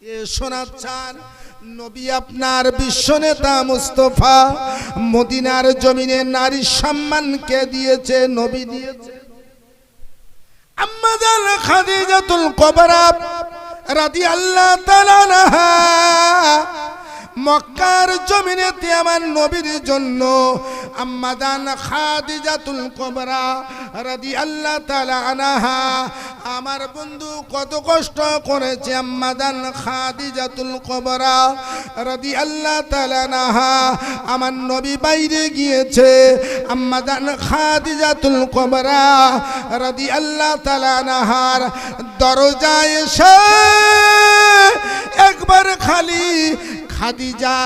এ শোনাচ্ছেন নবী আপনার বিশ্ব নেতা মুস্তাফা, মদিনার জমিনে নারীর সম্মান কে দিয়েছে? নবী দিয়েছে। আম্মা জান খাদিজাতুল কুবরা রাদিয়াল্লাহু তাআলা আনহা মক্কার জমিনেতে আমার নবীর জন্য আম্মা জান খাদিজাতুল কুবরা রাদিয়াল্লাহু তাআলা আনহা, আমার বন্ধু কত কষ্ট করেছে। আম্মা জান খাদিজাতুল কুবরা রাদিয়াল্লাহু তাআলা আনহা, আমার নবী বাইরে গিয়েছে, আম্মা জান খাদিজাতুল কুবরা রাদিয়াল্লাহু তাআলা আনহার দরজায় এসে একবার খালি খাদিজা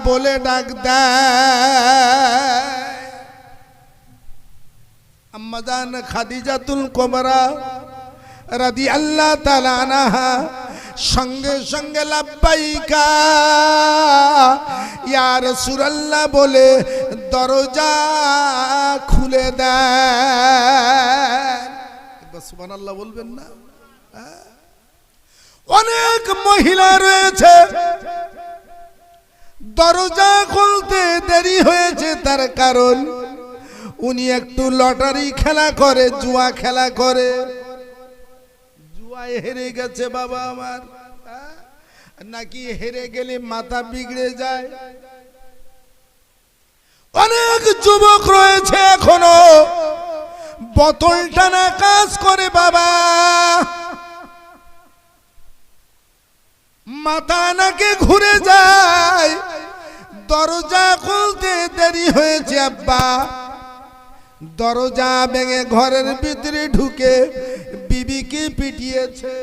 বলে ডাক দেয়। আম্মা জান খাদিজাতুল কুবরা রাদিয়াল্লাহু তাআলা আনহা সঙ্গে সঙ্গে লাব্বাইকা ইয়া রাসূলুল্লাহ বলে দরজা খুলে দেয়। একবার সুবহানাল্লাহ বলবেন না? অনেক মহিলা রয়েছে দরজা খুলতে দেরি হয়েছে, তার কারণ উনি একটু লটারি খেলা করে, জুয়া খেলা করে, জুয়ায় হেরে গেছে বাবা আমার, নাকি হেরে গেলে মাথা বিগড়ে যায়। অনেক যুবক রয়েছে এখনো বোতল টানা কাজ করে বাবা, মাথা নাকি ঘুরে যায়, দরজা খুলতে দেরি হয়েছে আব্বা, দরজা ভেঙে ঘরের ভিতরে ঢুকে বিবিকে পিটিয়েছে।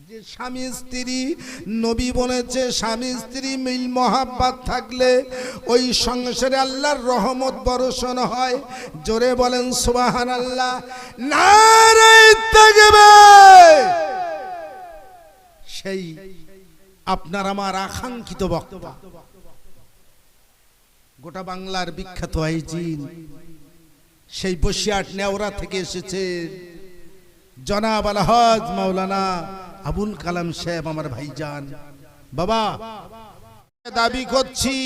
যে স্বামী স্ত্রী, নবী বলেছে স্বামী স্ত্রী মিল মহাব্বত থাকলে ওই সংসারে আল্লাহর রহমত বর্ষণ হয়। জোরে বলেন সুবহানাল্লাহ। নারে তাকবীর। সেই আপনার আমার আকাঙ্ক্ষিত বক্তা, গোটা বাংলার বিখ্যাত আইজিন, সেই বসিরহাট নেওরা থেকে এসেছে জনাব আলহাজ মাওলানা আবুল কালাম সাহেব, আমার ভাইজান। বাবা দাবি করছি,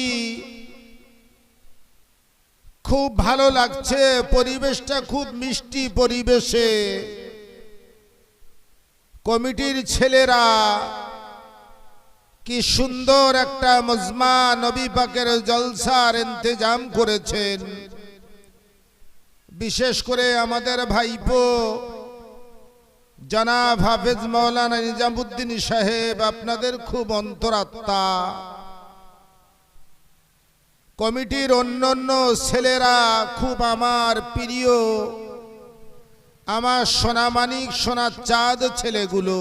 খুব ভালো লাগছে, পরিবেশটা খুব মিষ্টি পরিবেশে কমিটির ছেলেরা কি সুন্দর একটা মজমা নবী পাকের জলসার ইন্তজাম করেছেন। বিশেষ করে আমাদের ভাইপো জনাব হাফেজ মাওলানা নিজামুদ্দিন সাহেব আপনাদের খুব অন্তরাত্মা, কমিটির অন্যান্য ছেলেরা খুব আমার প্রিয়, আমার সোনামানিক সোনার চাঁদ ছেলেগুলো,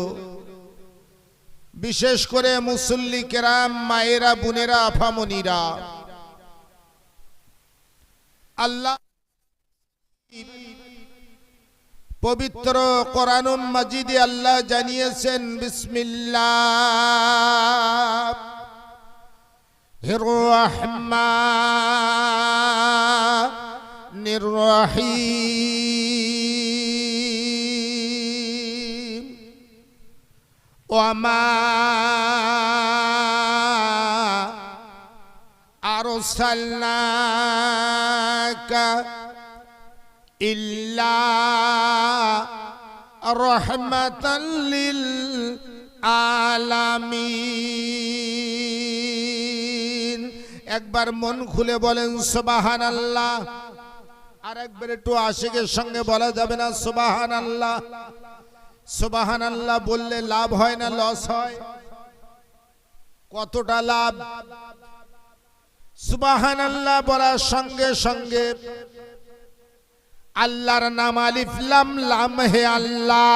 বিশেষ করে মুসল্লি কেরাম, মায়েরা, বোনেরা, আফামনিরা, আল্লাহ পবিত্র কোরআনুল মাজিদে আল্লাহ জানিয়েছেন বিসমিল্লাহির রহমানির রহিম ওয়ামা আরসালনাকা ইল্লা রাহমাতাল লিল আলামিন। একবার মন খুলে বলেন সুবহানাল্লাহ। আর একবার একটু আশিকের সঙ্গে বলা যাবে না সুবহানাল্লাহ? সুবহানাল্লাহ বললে লাভ হয় না লস হয়? কতটা লাভ! সুবহানাল্লাহ বলার সঙ্গে সঙ্গে আল্লাহর নাম আলিফ লাম লাম হে আল্লাহ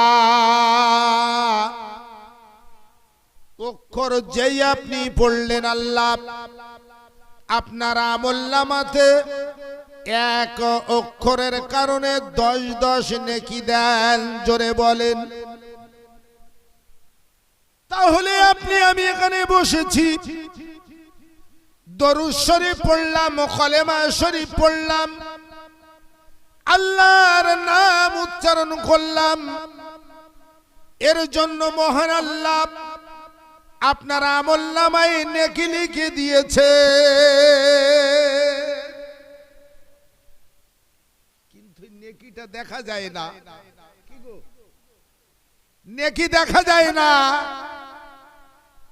অক্ষর যেই আপনি পড়লেন আল্লাহ আপনার আমলনামাতে এক অক্ষরের কারণে 10 নেকি দেন। জোরে বলেন। তাহলে আপনি আমি এখানে বসেছি, দরুদ শরীফ পড়লাম, কলেমা শরীফ পড়লাম, আল্লাহর নাম উচ্চারণ করলাম, এর জন্য মহান আল্লাহ আপনার আমলনামায় নেকি লিখে দিয়েছে। কিন্তু নেকিটা দেখা যায় না। কি গো, নেকি দেখা যায় না।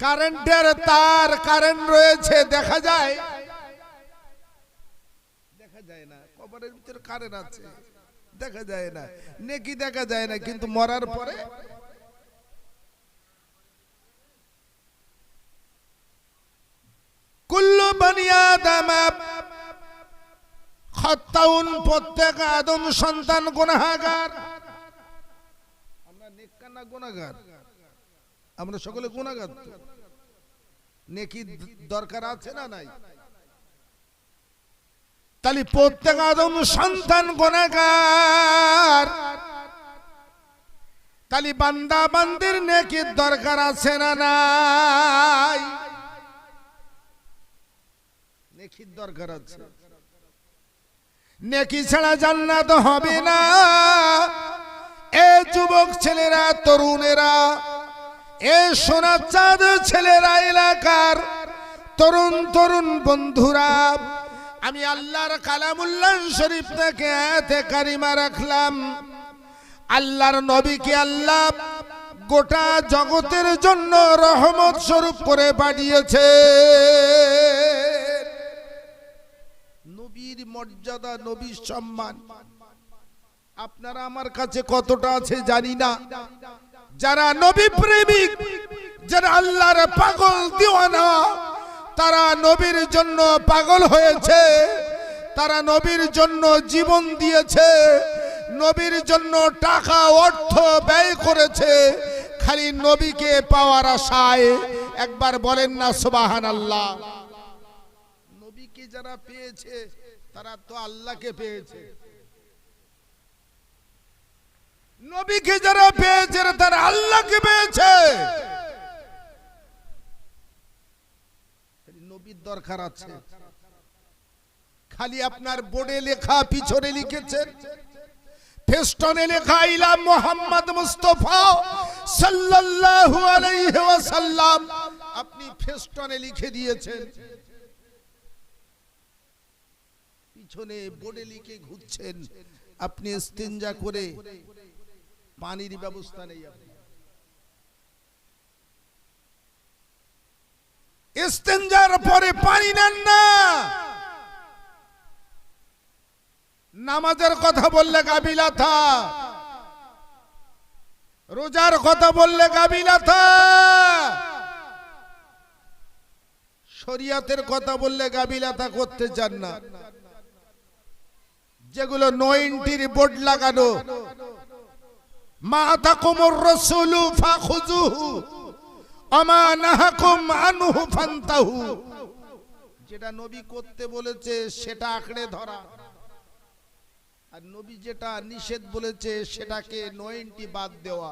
কারেন্টের তার, কারেন্ট রয়েছে, দেখা যায়? দেখা যায় না। কবরের ভিতরে কারেন্ট আছে, দেখা যায় না। নেকি দেখা যায় না, কিন্তু মরার পরে কুল্লু বনি আদম খাত্তাউন, প্রত্যেক আদম সন্তান গুনাহগার। আমরা নেককার না গুনাহগার? আমরা সকলে গুনাহগার। নেকি দরকার আছে না নাই? তাহলে প্রত্যেক আদম সন্তান গুনাহগার, তাহলে বান্দা বান্দির নেকির দরকার আছে না নাই? নেকির দরকার আছে। নেকি ছাড়া জান্নাত হবে না। এ যুবক ছেলেরা, তরুণেরা, এ সোনার চাঁদ ছেলেরা, এলাকার তরুণ তরুণ বন্ধুরা, আমি আল্লাহর কালামুল্লাহ শরীফ থেকে আয়াতে কারিমা রাখলাম। আল্লাহর নবীকে আল্লাহ গোটা জগতের জন্য রহমত স্বরূপ করে পাঠিয়েছে। নবীর মর্যাদা, নবীর সম্মান আপনারা আমার কাছে কতটা আছে জানি না। যারা নবী প্রেমিক, যারা আল্লাহর পাগল দিওয়ানা, তারা নবীর জন্য পাগল হয়েছে, তারা নবীর জন্য জীবন দিয়েছে, নবীর জন্য টাকা অর্থ ব্যয় করেছে, খালি নবীকে পাওয়ার আশায়। একবার বলেন না সুবহানাল্লাহ। নবীকে যারা পেয়েছে তারা তো আল্লাহকে পেয়েছে। নবীকে যারা পেয়েছে তারা আল্লাহকে পেয়েছে। নবীর দরকার আছে। খালি আপনার বোর্ডে লেখা, পিছনে লিখেছেন, ফেস্টনে লেখা ইলা মুহাম্মদ মুস্তাফা সাল্লাল্লাহু আলাইহি ওয়াসাল্লাম, আপনি ফেস্টনে লিখে দিয়েছেন, পিছনে বোর্ডে লিখে ঘুরছেন। আপনি ইস্তিনজা করে পানির ব্যবস্থা নেই। ইস্তিনজার পরে পানি নেন না। নামাজের কথা বললে গাবিলাথা, রোজার কথা বললে গাবিলাতা, শরিয়াতের কথা বললে গাবিলাতা করতে চান না। যেগুলো 90 বোর্ড লাগানো, মা আতাকুমুর রাসূলু ফাখুযুহু আমা নাহাকুম আনহু ফান্তাহু, যেটা নবী করতে বলেছে সেটা আঁকড়ে ধরা, আর নবী যেটা নিষেধ বলেছে সেটাকে 90 বাদ দেওয়া।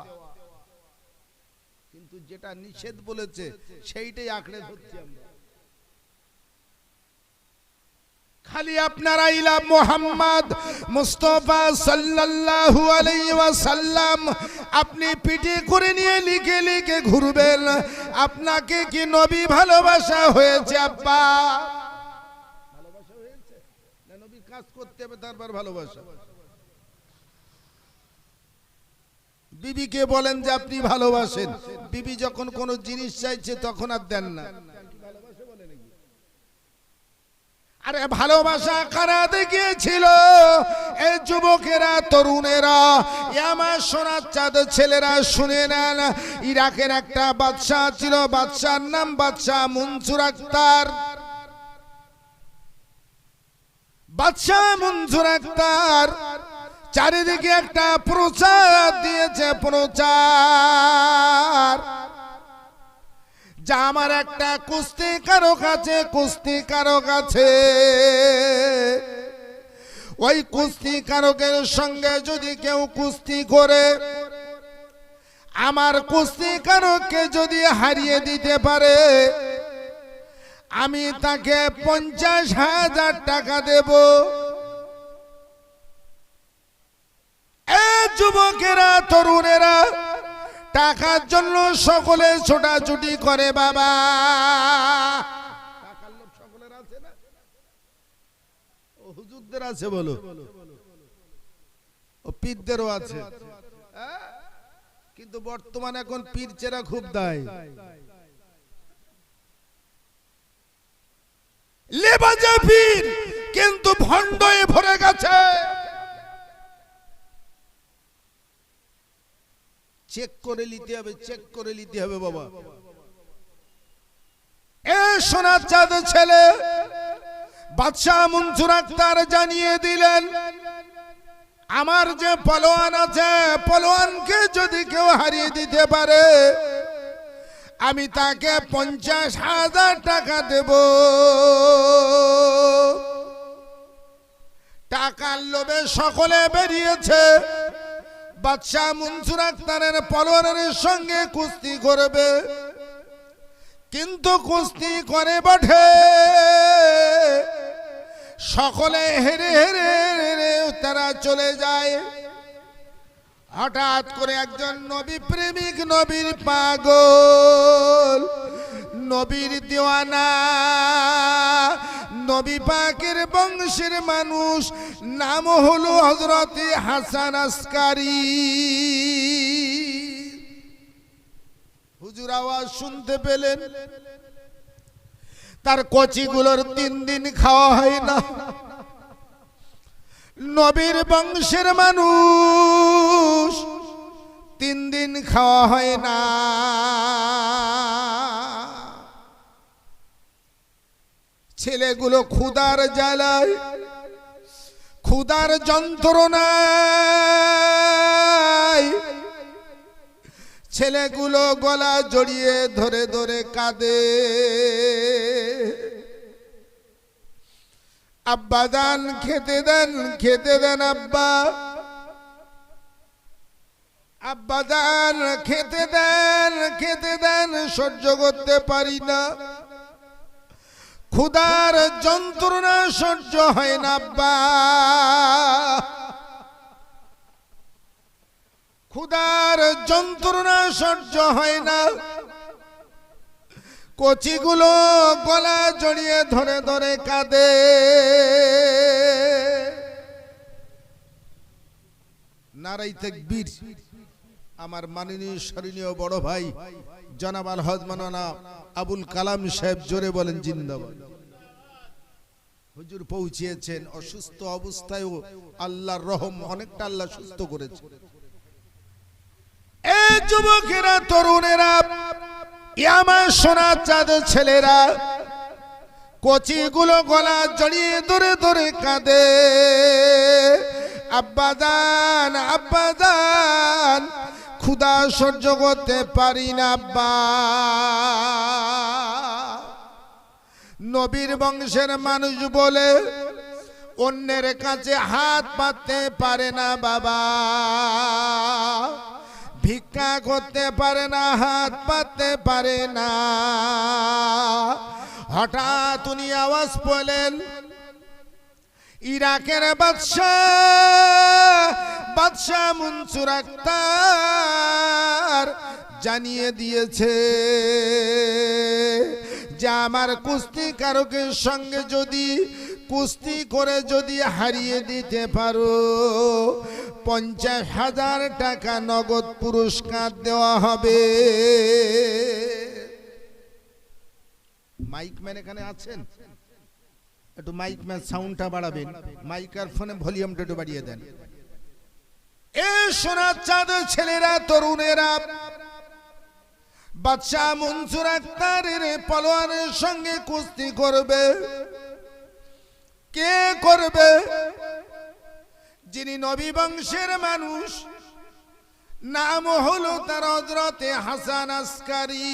কিন্তু যেটা নিষেধ বলেছে সেইটাই আঁকড়ে ধরছি আমরা। খালি আপনারা ইলা মুহাম্মদ মুস্তাফা সাল্লাল্লাহু আলাইহি ওয়াসাল্লাম আপনি পিঠে করে নিয়ে লিখে লিখে ঘুরবেন। আপনাকে কি নবী ভালোবাসা হয়েছে? আব্বা ভালোবাসা হয়েছে না? নবীর কাজ করতে হবে তারপর ভালোবাসা। বিবিকে বলেন যে আপনি ভালোবাসেন, বিবি যখন কোনো জিনিস চাইছে তখন আর দেন না। আরে ভালোবাসা কারা দেখিয়েছিল? এই যুবকেরা, তরুণেরা, আমার সোনার চাঁদ ছেলেরা শুনে নেন। ইরাকের একটা বাদশা ছিল, বাদশার নাম বাদশাহ মনসুর আক্তার। বাদশাহ মনসুর আক্তার চারিদিকে একটা প্রচার দিয়েছে, প্রচার যা আমার একটা কুস্তি কারক আছে, কুস্তি কারক আছে, ওই কুস্তি কারকের সঙ্গে যদি কেউ কুস্তি করে, আমার কুস্তি কারককে যদি হারিয়ে দিতে পারে, আমি তাকে 50,000 টাকা দেব। এই যুবকেরা, তরুণেরা টাকার জন্য সকলে ছোটাছুটি করে। বাবা টাকার লোভ সকলের আছে না? ও হুজুরদের আছে বলো, ও পীরদেরও আছে, কিন্তু বর্তমানে এখন পীর চেরা খুব দেয়। লেবাজা পীর কিন্তু ভণ্ডয়ে ভরে গেছে। চেক করে নিতে হবে, চেক করে নিতে হবে বাবা। এ সোনার চাঁদ ছেলে বাদশাহ মনসুর আক্তার জানিয়ে দিলেন, আমার যে পলোয়ান আছে, পলোয়ানকে যদি কেউ হারিয়ে দিতে পারে, আমি তাকে 50,000 টাকা দেব। টাকার লোভে সকলে বেরিয়েছে। বাদশাহ মনসুর আক্তারের পলোয়ানের সঙ্গে কুস্তি করবে, কিন্তু কুস্তি করে বটে সকলে হেরে হেরে হেরে তারা চলে যায়। হঠাৎ করে একজন নবী প্রেমিক, নবীর পাগল, নবীর দিওয়ানা, নবী পাকের বংশের মানুষ, নাম হলো হযরত হাসান আসকারী। হুজুর আওয়াজ শুনতে পেলেন, তার কচিগুলোর 3 দিন খাওয়া হয় না। নবীর বংশের মানুষ 3 দিন খাওয়া হয় না। ছেলেগুলো ক্ষুধার জ্বালায়, ক্ষুধার যন্ত্রণায় ছেলেগুলো গলা জড়িয়ে ধরে ধরে কাঁদে। আব্বা জান খেতে দেন, খেতে দেন আব্বা, আব্বা জান খেতে দেন, খেতে দেন, সহ্য করতে পারি না, ক্ষুধার যন্ত্রণা সহ্য হয় না আব্বা, ক্ষুধার যন্ত্রণা সহ্য হয় না। কচিগুলো গলা জড়িয়ে ধরে ধরে কাঁদে। নারাই তাকবীর। আমার মাননীয় স্মরণীয় বড় ভাই জনাব আলহাজ মাওলানা আবুল কালাম সাহেব জোরে বলেন জিন্দাবাদ। হুজুর পৌঁছিয়েছেন অসুস্থ অবস্থায়ও, আল্লাহর রহম, অনেকটা আল্লাহ সুস্থ করেছে। এ যুবকেরা, তরুণেরা, আমার সোনার চাঁদ ছেলেরা, কচিগুলো গলা জড়িয়ে ধরে ধরে কাঁদে। আব্বাজান, আব্বাজান, ক্ষুধা সহ্য করতে পারি না আব্বা। নবীর বংশের মানুষ বলে অন্যের কাছে হাত পাততে পারে না বাবা, ভিক্ষা করতে পারে না, হাত পাততে পারে না। হঠাৎ উনি আওয়াজ পেলেন, ইরাকের বাদশাহ মনসুর আক্তার জানিয়ে দিয়েছে যে আমার কুস্তিকারকের সঙ্গে যদি কুস্তি করে যদি হারিয়ে দিতে পারো 50,000 টাকা নগদ পুরস্কার দেওয়া হবে। মাইক ম্যান এখানে আছেন? একটু মাইক ম্যান সাউন্ডটা বাড়াবেন, মাইক্রোফোনে ভলিউমটা একটু বাড়িয়ে দেন। এ সোনার চাঁদ ছেলেরা, তরুণেরা, বাদশাহ মনসুর আক্তারের পলোয়ানের সঙ্গে কুস্তি করবে। কে করবে? যিনি নবী বংশের মানুষ, নাম হলো তার হযরতে হাসান আসকারী।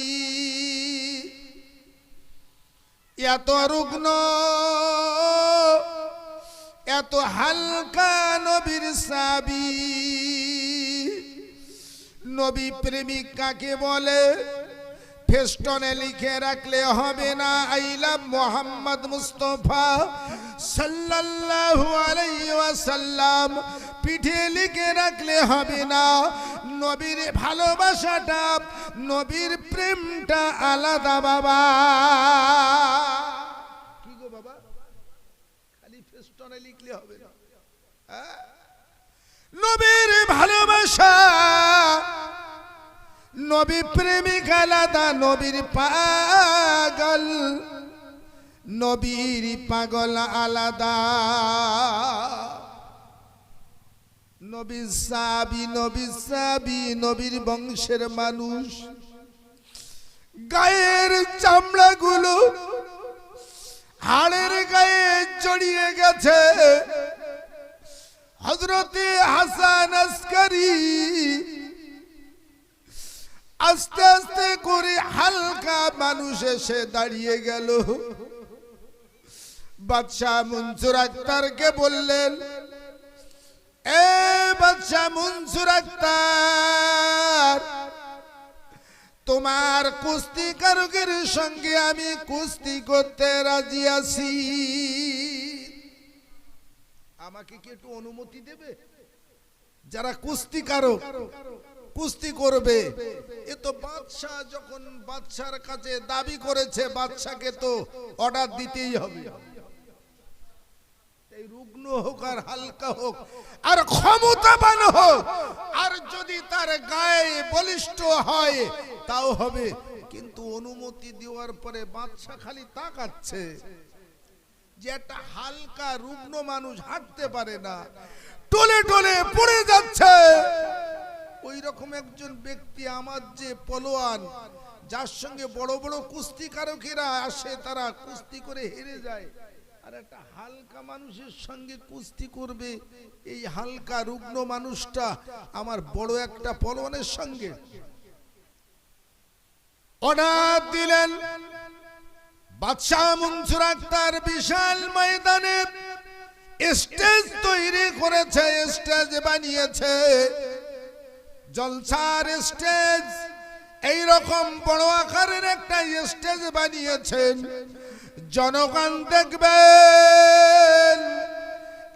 এত রুগ্ন, এত হালকা নবীর সাহাবী। নবী প্রেমিক কাকে বলে? ফেস্টনে লিখে রাখলে হবে না আই লাভ মোহাম্মদ মুস্তাফা সাল্লাল্লাহু আলাইহি ওয়াসাল্লাম, পিঠে লিখে রাখলে হবে না। নবীর ভালোবাসাটা, নবীর প্রেমটা আলাদা বাবা। কি গো বাবা, খালি ফেস্টনে লিখলে হবে না। নবীর ভালোবাসা, নবী প্রেমিক আলাদা। নবীর পাগল, নবীর পাগল আলাদা। নবীর সাহাবী, নবীর সাহাবী, নবীর বংশের মানুষ। গায়ের চামড়াগুলো হাড়ের গায়ে জড়িয়ে গেছে। হযরতে হাসান আসকারী আস্তে আস্তে করে হালকা মানুষ এসে দাঁড়িয়ে গেল। বাদশাহ মনসুর আক্তারকে বললেন, এ বাদশাহ মনসুর আক্তার, তোমার কুস্তিকারকের সঙ্গে আমি কুস্তি করতে রাজি আছি, আমাকে কি একটু অনুমতি দেবে? যারা কুস্তিকারক কুস্তি করবে, এ তো বাদশাহ যখন বাদশার কাছে দাবি করেছে, বাদশাকে তো অর্ডার দিতেই হবে। এই রুগ্ন হোক আর হালকা হোক আর ক্ষমতাবান হোক, আর যদি তার গায়ে বলিষ্ঠ হয় তাও হবে, কিন্তু অনুমতি দেওয়ার পরে বাদশা খালি তাকাচ্ছে যে একটা হালকা রুগ্ন মানুষ হাঁটতে পারে না, টলে টলে পড়ে যাচ্ছে। ওই রকম একজন ব্যক্তি আমার যে পলোয়ান, যার সঙ্গে বড় বড় কুস্তিকারকেরা আসে, তারা কুস্তি করে হেরে যায়, আর একটা হালকা মানুষের সঙ্গে কুস্তি করবে, এই হালকা রুগ্ন মানুষটা আমার বড় একটা পলোয়ানের সঙ্গে। অর্ডার দিলেন বাদশাহ মনসুর আক্তার। বিশাল ময়দানে স্টেজ তৈরি করেছে, স্টেজ বানিয়েছে, জলসার স্টেজ। এই রকম বড় আকারের একটা স্টেজ বানিয়েছেন। জনগণ দেখবেন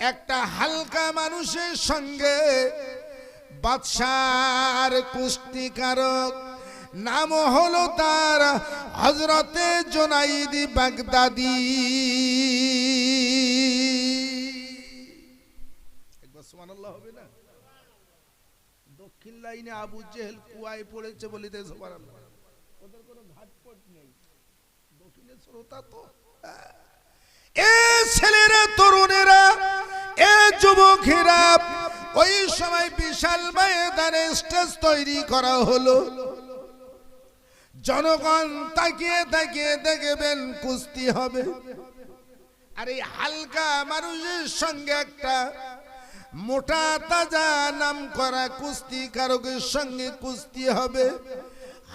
একটা হালকা মানুষের সঙ্গে বাদশার কুস্তিকারক, নাম হলো তার হযরতে জুনাইদ বাগদাদি। একবার সুবহানাল্লাহ হবে না? দক্ষিণ লাইনে আবু জেহেল কুয়ায় পড়েছে বলিতে সুবহানাল্লাহ, ওদের কোনো ঘাটপট নেই, দক্ষিণে শ্রোতা তো। এ ছেলেরা, তরুণেরা, এ যুবকেরা, ওই সময় বিশাল ময়দানে স্টেজ তৈরি করা হলো। জনগণ তাকিয়ে তাকিয়ে দেখবেন কুস্তি হবে। আর এই হালকা মানুষের সঙ্গে একটা মোটা তাজা নাম করা কুস্তি কারকের সঙ্গে কুস্তি হবে।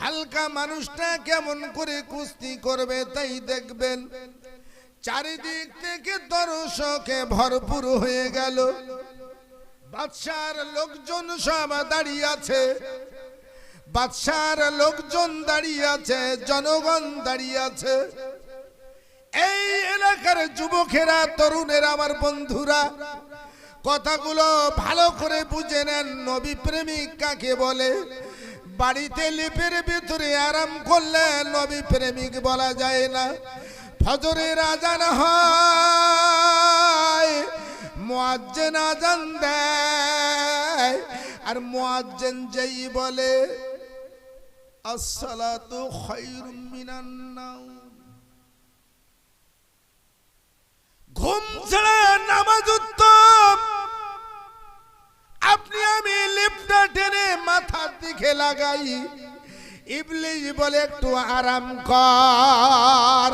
হালকা মানুষটা কেমন করে কুস্তি করবে তাই দেখবেন। চারিদিক থেকে দর্শকে ভরপুর হয়ে গেল। বাদশার লোকজন সব দাঁড়িয়ে আছে, বাদশার লোকজন দাঁড়িয়ে আছে, জনগণ দাঁড়িয়ে আছে। এই এলাকার যুবকেরা, তরুণেরা, আমার বন্ধুরা, কথাগুলো ভালো করে বুঝে নেন। নবী প্রেমিক কাকে বলে? বাড়িতে লিপের ভিতরে আরাম করলে নবী প্রেমিক বলা যায় না। ফজরের আজান হয়, মুয়াজ্জিন আজান দেয়, আর মুয়াজ্জিন যেই বলে আসসালাতু খায়রুম মিনান নাওম, ঘুম ছাড়া নামাজ উত্তম। আপনি আমি লিপটা টেনে মাথার দিকে লাগাই, ইবলিস বলে একটু আরাম কর।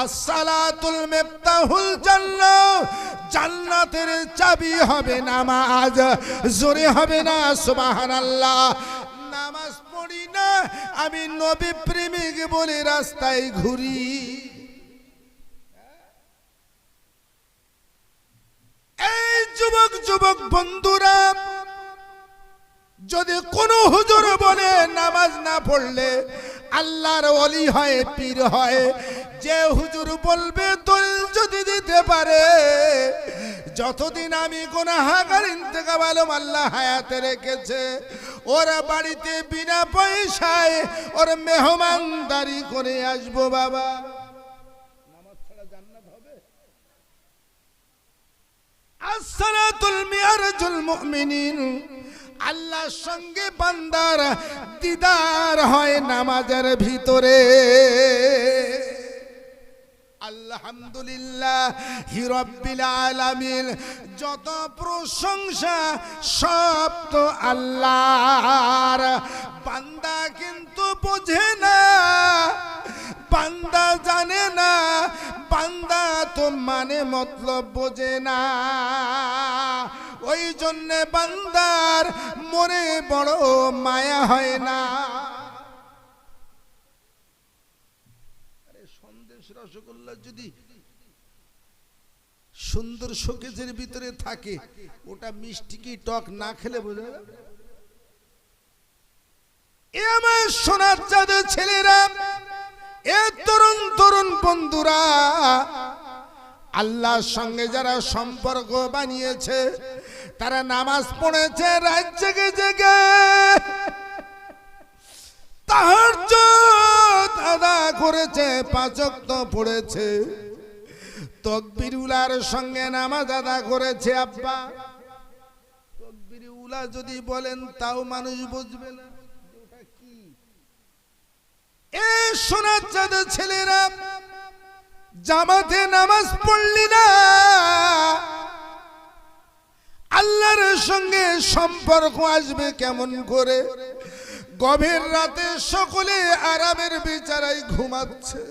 আসসালাতুল মিফতাহুল জান্নাহ, জান্নাতের চাবি হবে নামাজ। জোরে হবে না সুবহানাল্লাহ। নামাজ পড়ি না, আমি নবী প্রেমিক বলে রাস্তায় ঘুরি। এই যুবক যুবক বন্ধুরা, যদি কোন হুজুর বলে নামাজ না পড়লে আল্লাহর ওলি হয়, পীর হয়, যে হুজুর বলবে দলিল যদি দিতে পারে, যতদিন আমি গুনাহগার ইন্তেকাল আলম আল্লাহ হায়াতে রেখেছে, ওরা বাড়িতে বিনা পয়সায় ওর মেহমানদারি করে আসবো। বাবা, নামাজ ছাড়া জান্নাত হবে? আসসালাতুল মিয়ারাজুল মুমিনিন, আল্লাহর সঙ্গে বান্দার দিদার হয় নামাজের ভিতরে। আলহামদুলিল্লাহি রাব্বিল আলামিন, যত প্রশংসা সব তো আল্লাহর। বান্দা কিন্তু বোঝে না, বান্দা জানে না, বান্দা তো মানে মতলব বোঝে না। ওই জন্যে বান্দার মনে বড় মায়া হয় না। সন্দেশ রসগোল্লা যদি সুন্দর শোকেজের ভিতরে থাকে, ওটা মিষ্টি কি টক না খেলে বোঝা যাবে? এ আমার সোনার চাঁদের ছেলেরা, এ তরুণ তরুণ বন্ধুরা, আল্লাহর সঙ্গে যারা সম্পর্ক বানিয়েছে, তারা নামাজ পড়েছে রাত জেগে জেগে, তাহাজ্জুদ আদায় করেছে, 5 ওয়াক্ত পড়েছে, তাকবীরুলার সঙ্গে নামাজ আদায় করেছে। আব্বা, তাকবীরুলা যদি বলেন তাও মানুষ বুঝবে না ওটা কি। এ সোনার চাঁদের ছেলেরা, জামাতে নামাজ পড়লি না, আল্লাহর সঙ্গে সম্পর্ক আসবে কেমন করে? গভীর রাতে সকলে আরামের বিছানায় ঘুমাচ্ছে,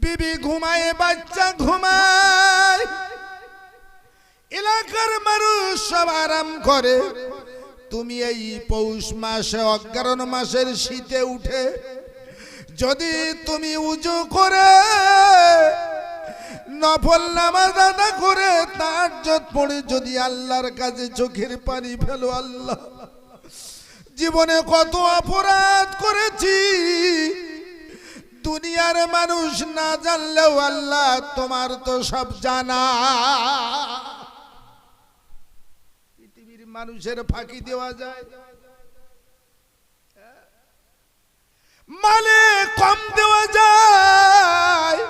বিবি ঘুমায়, বাচ্চা ঘুমায়, এলাকার মানুষ সব আরাম করে। তুমি এই পৌষ মাসে, অগ্রহায়ণ মাসের শীতে উঠে যদি তুমি উজু করে নফল নামাজ আদা করে তাহাজ্জুদ পড়ে যদি আল্লাহর কাছে চোখের পানি ফেলো, আল্লাহ জীবনে কত অপরাধ করেছি, দুনিয়ার মানুষ না জানলেও আল্লাহ তোমার তো সব জানা। পৃথিবীর মানুষের ফাঁকি দেওয়া যায়, মানে কম দেওয়া যায়,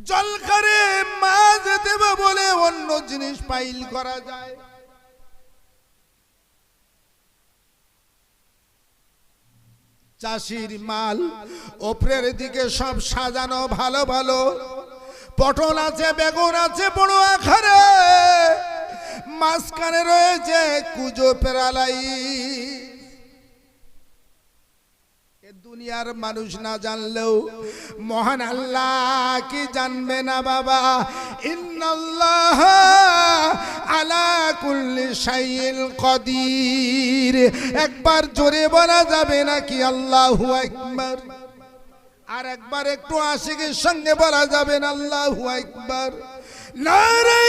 জলকারে মাছ দেব বলে অন্য জিনিস পাইল করা যায়। চাষির মাল ওপরের দিকে সব সাজানো ভালো ভালো, পটল আছে, বেগুন আছে বড় আকারে, মাঝখানে রয়েছে কুজো পেরালাই। দুনিয়ার মানুষ না জানলেও মহান আল্লাহ কি জানবে না বাবা? ইন্নাল্লাহ আলা কুল্লি শাইইন কাদির। একবার জোরে বলা যাবে নাকি আল্লাহু আকবার? আর একবার একটু আশিকের সঙ্গে বলা যাবে না আল্লাহু আকবার? নারে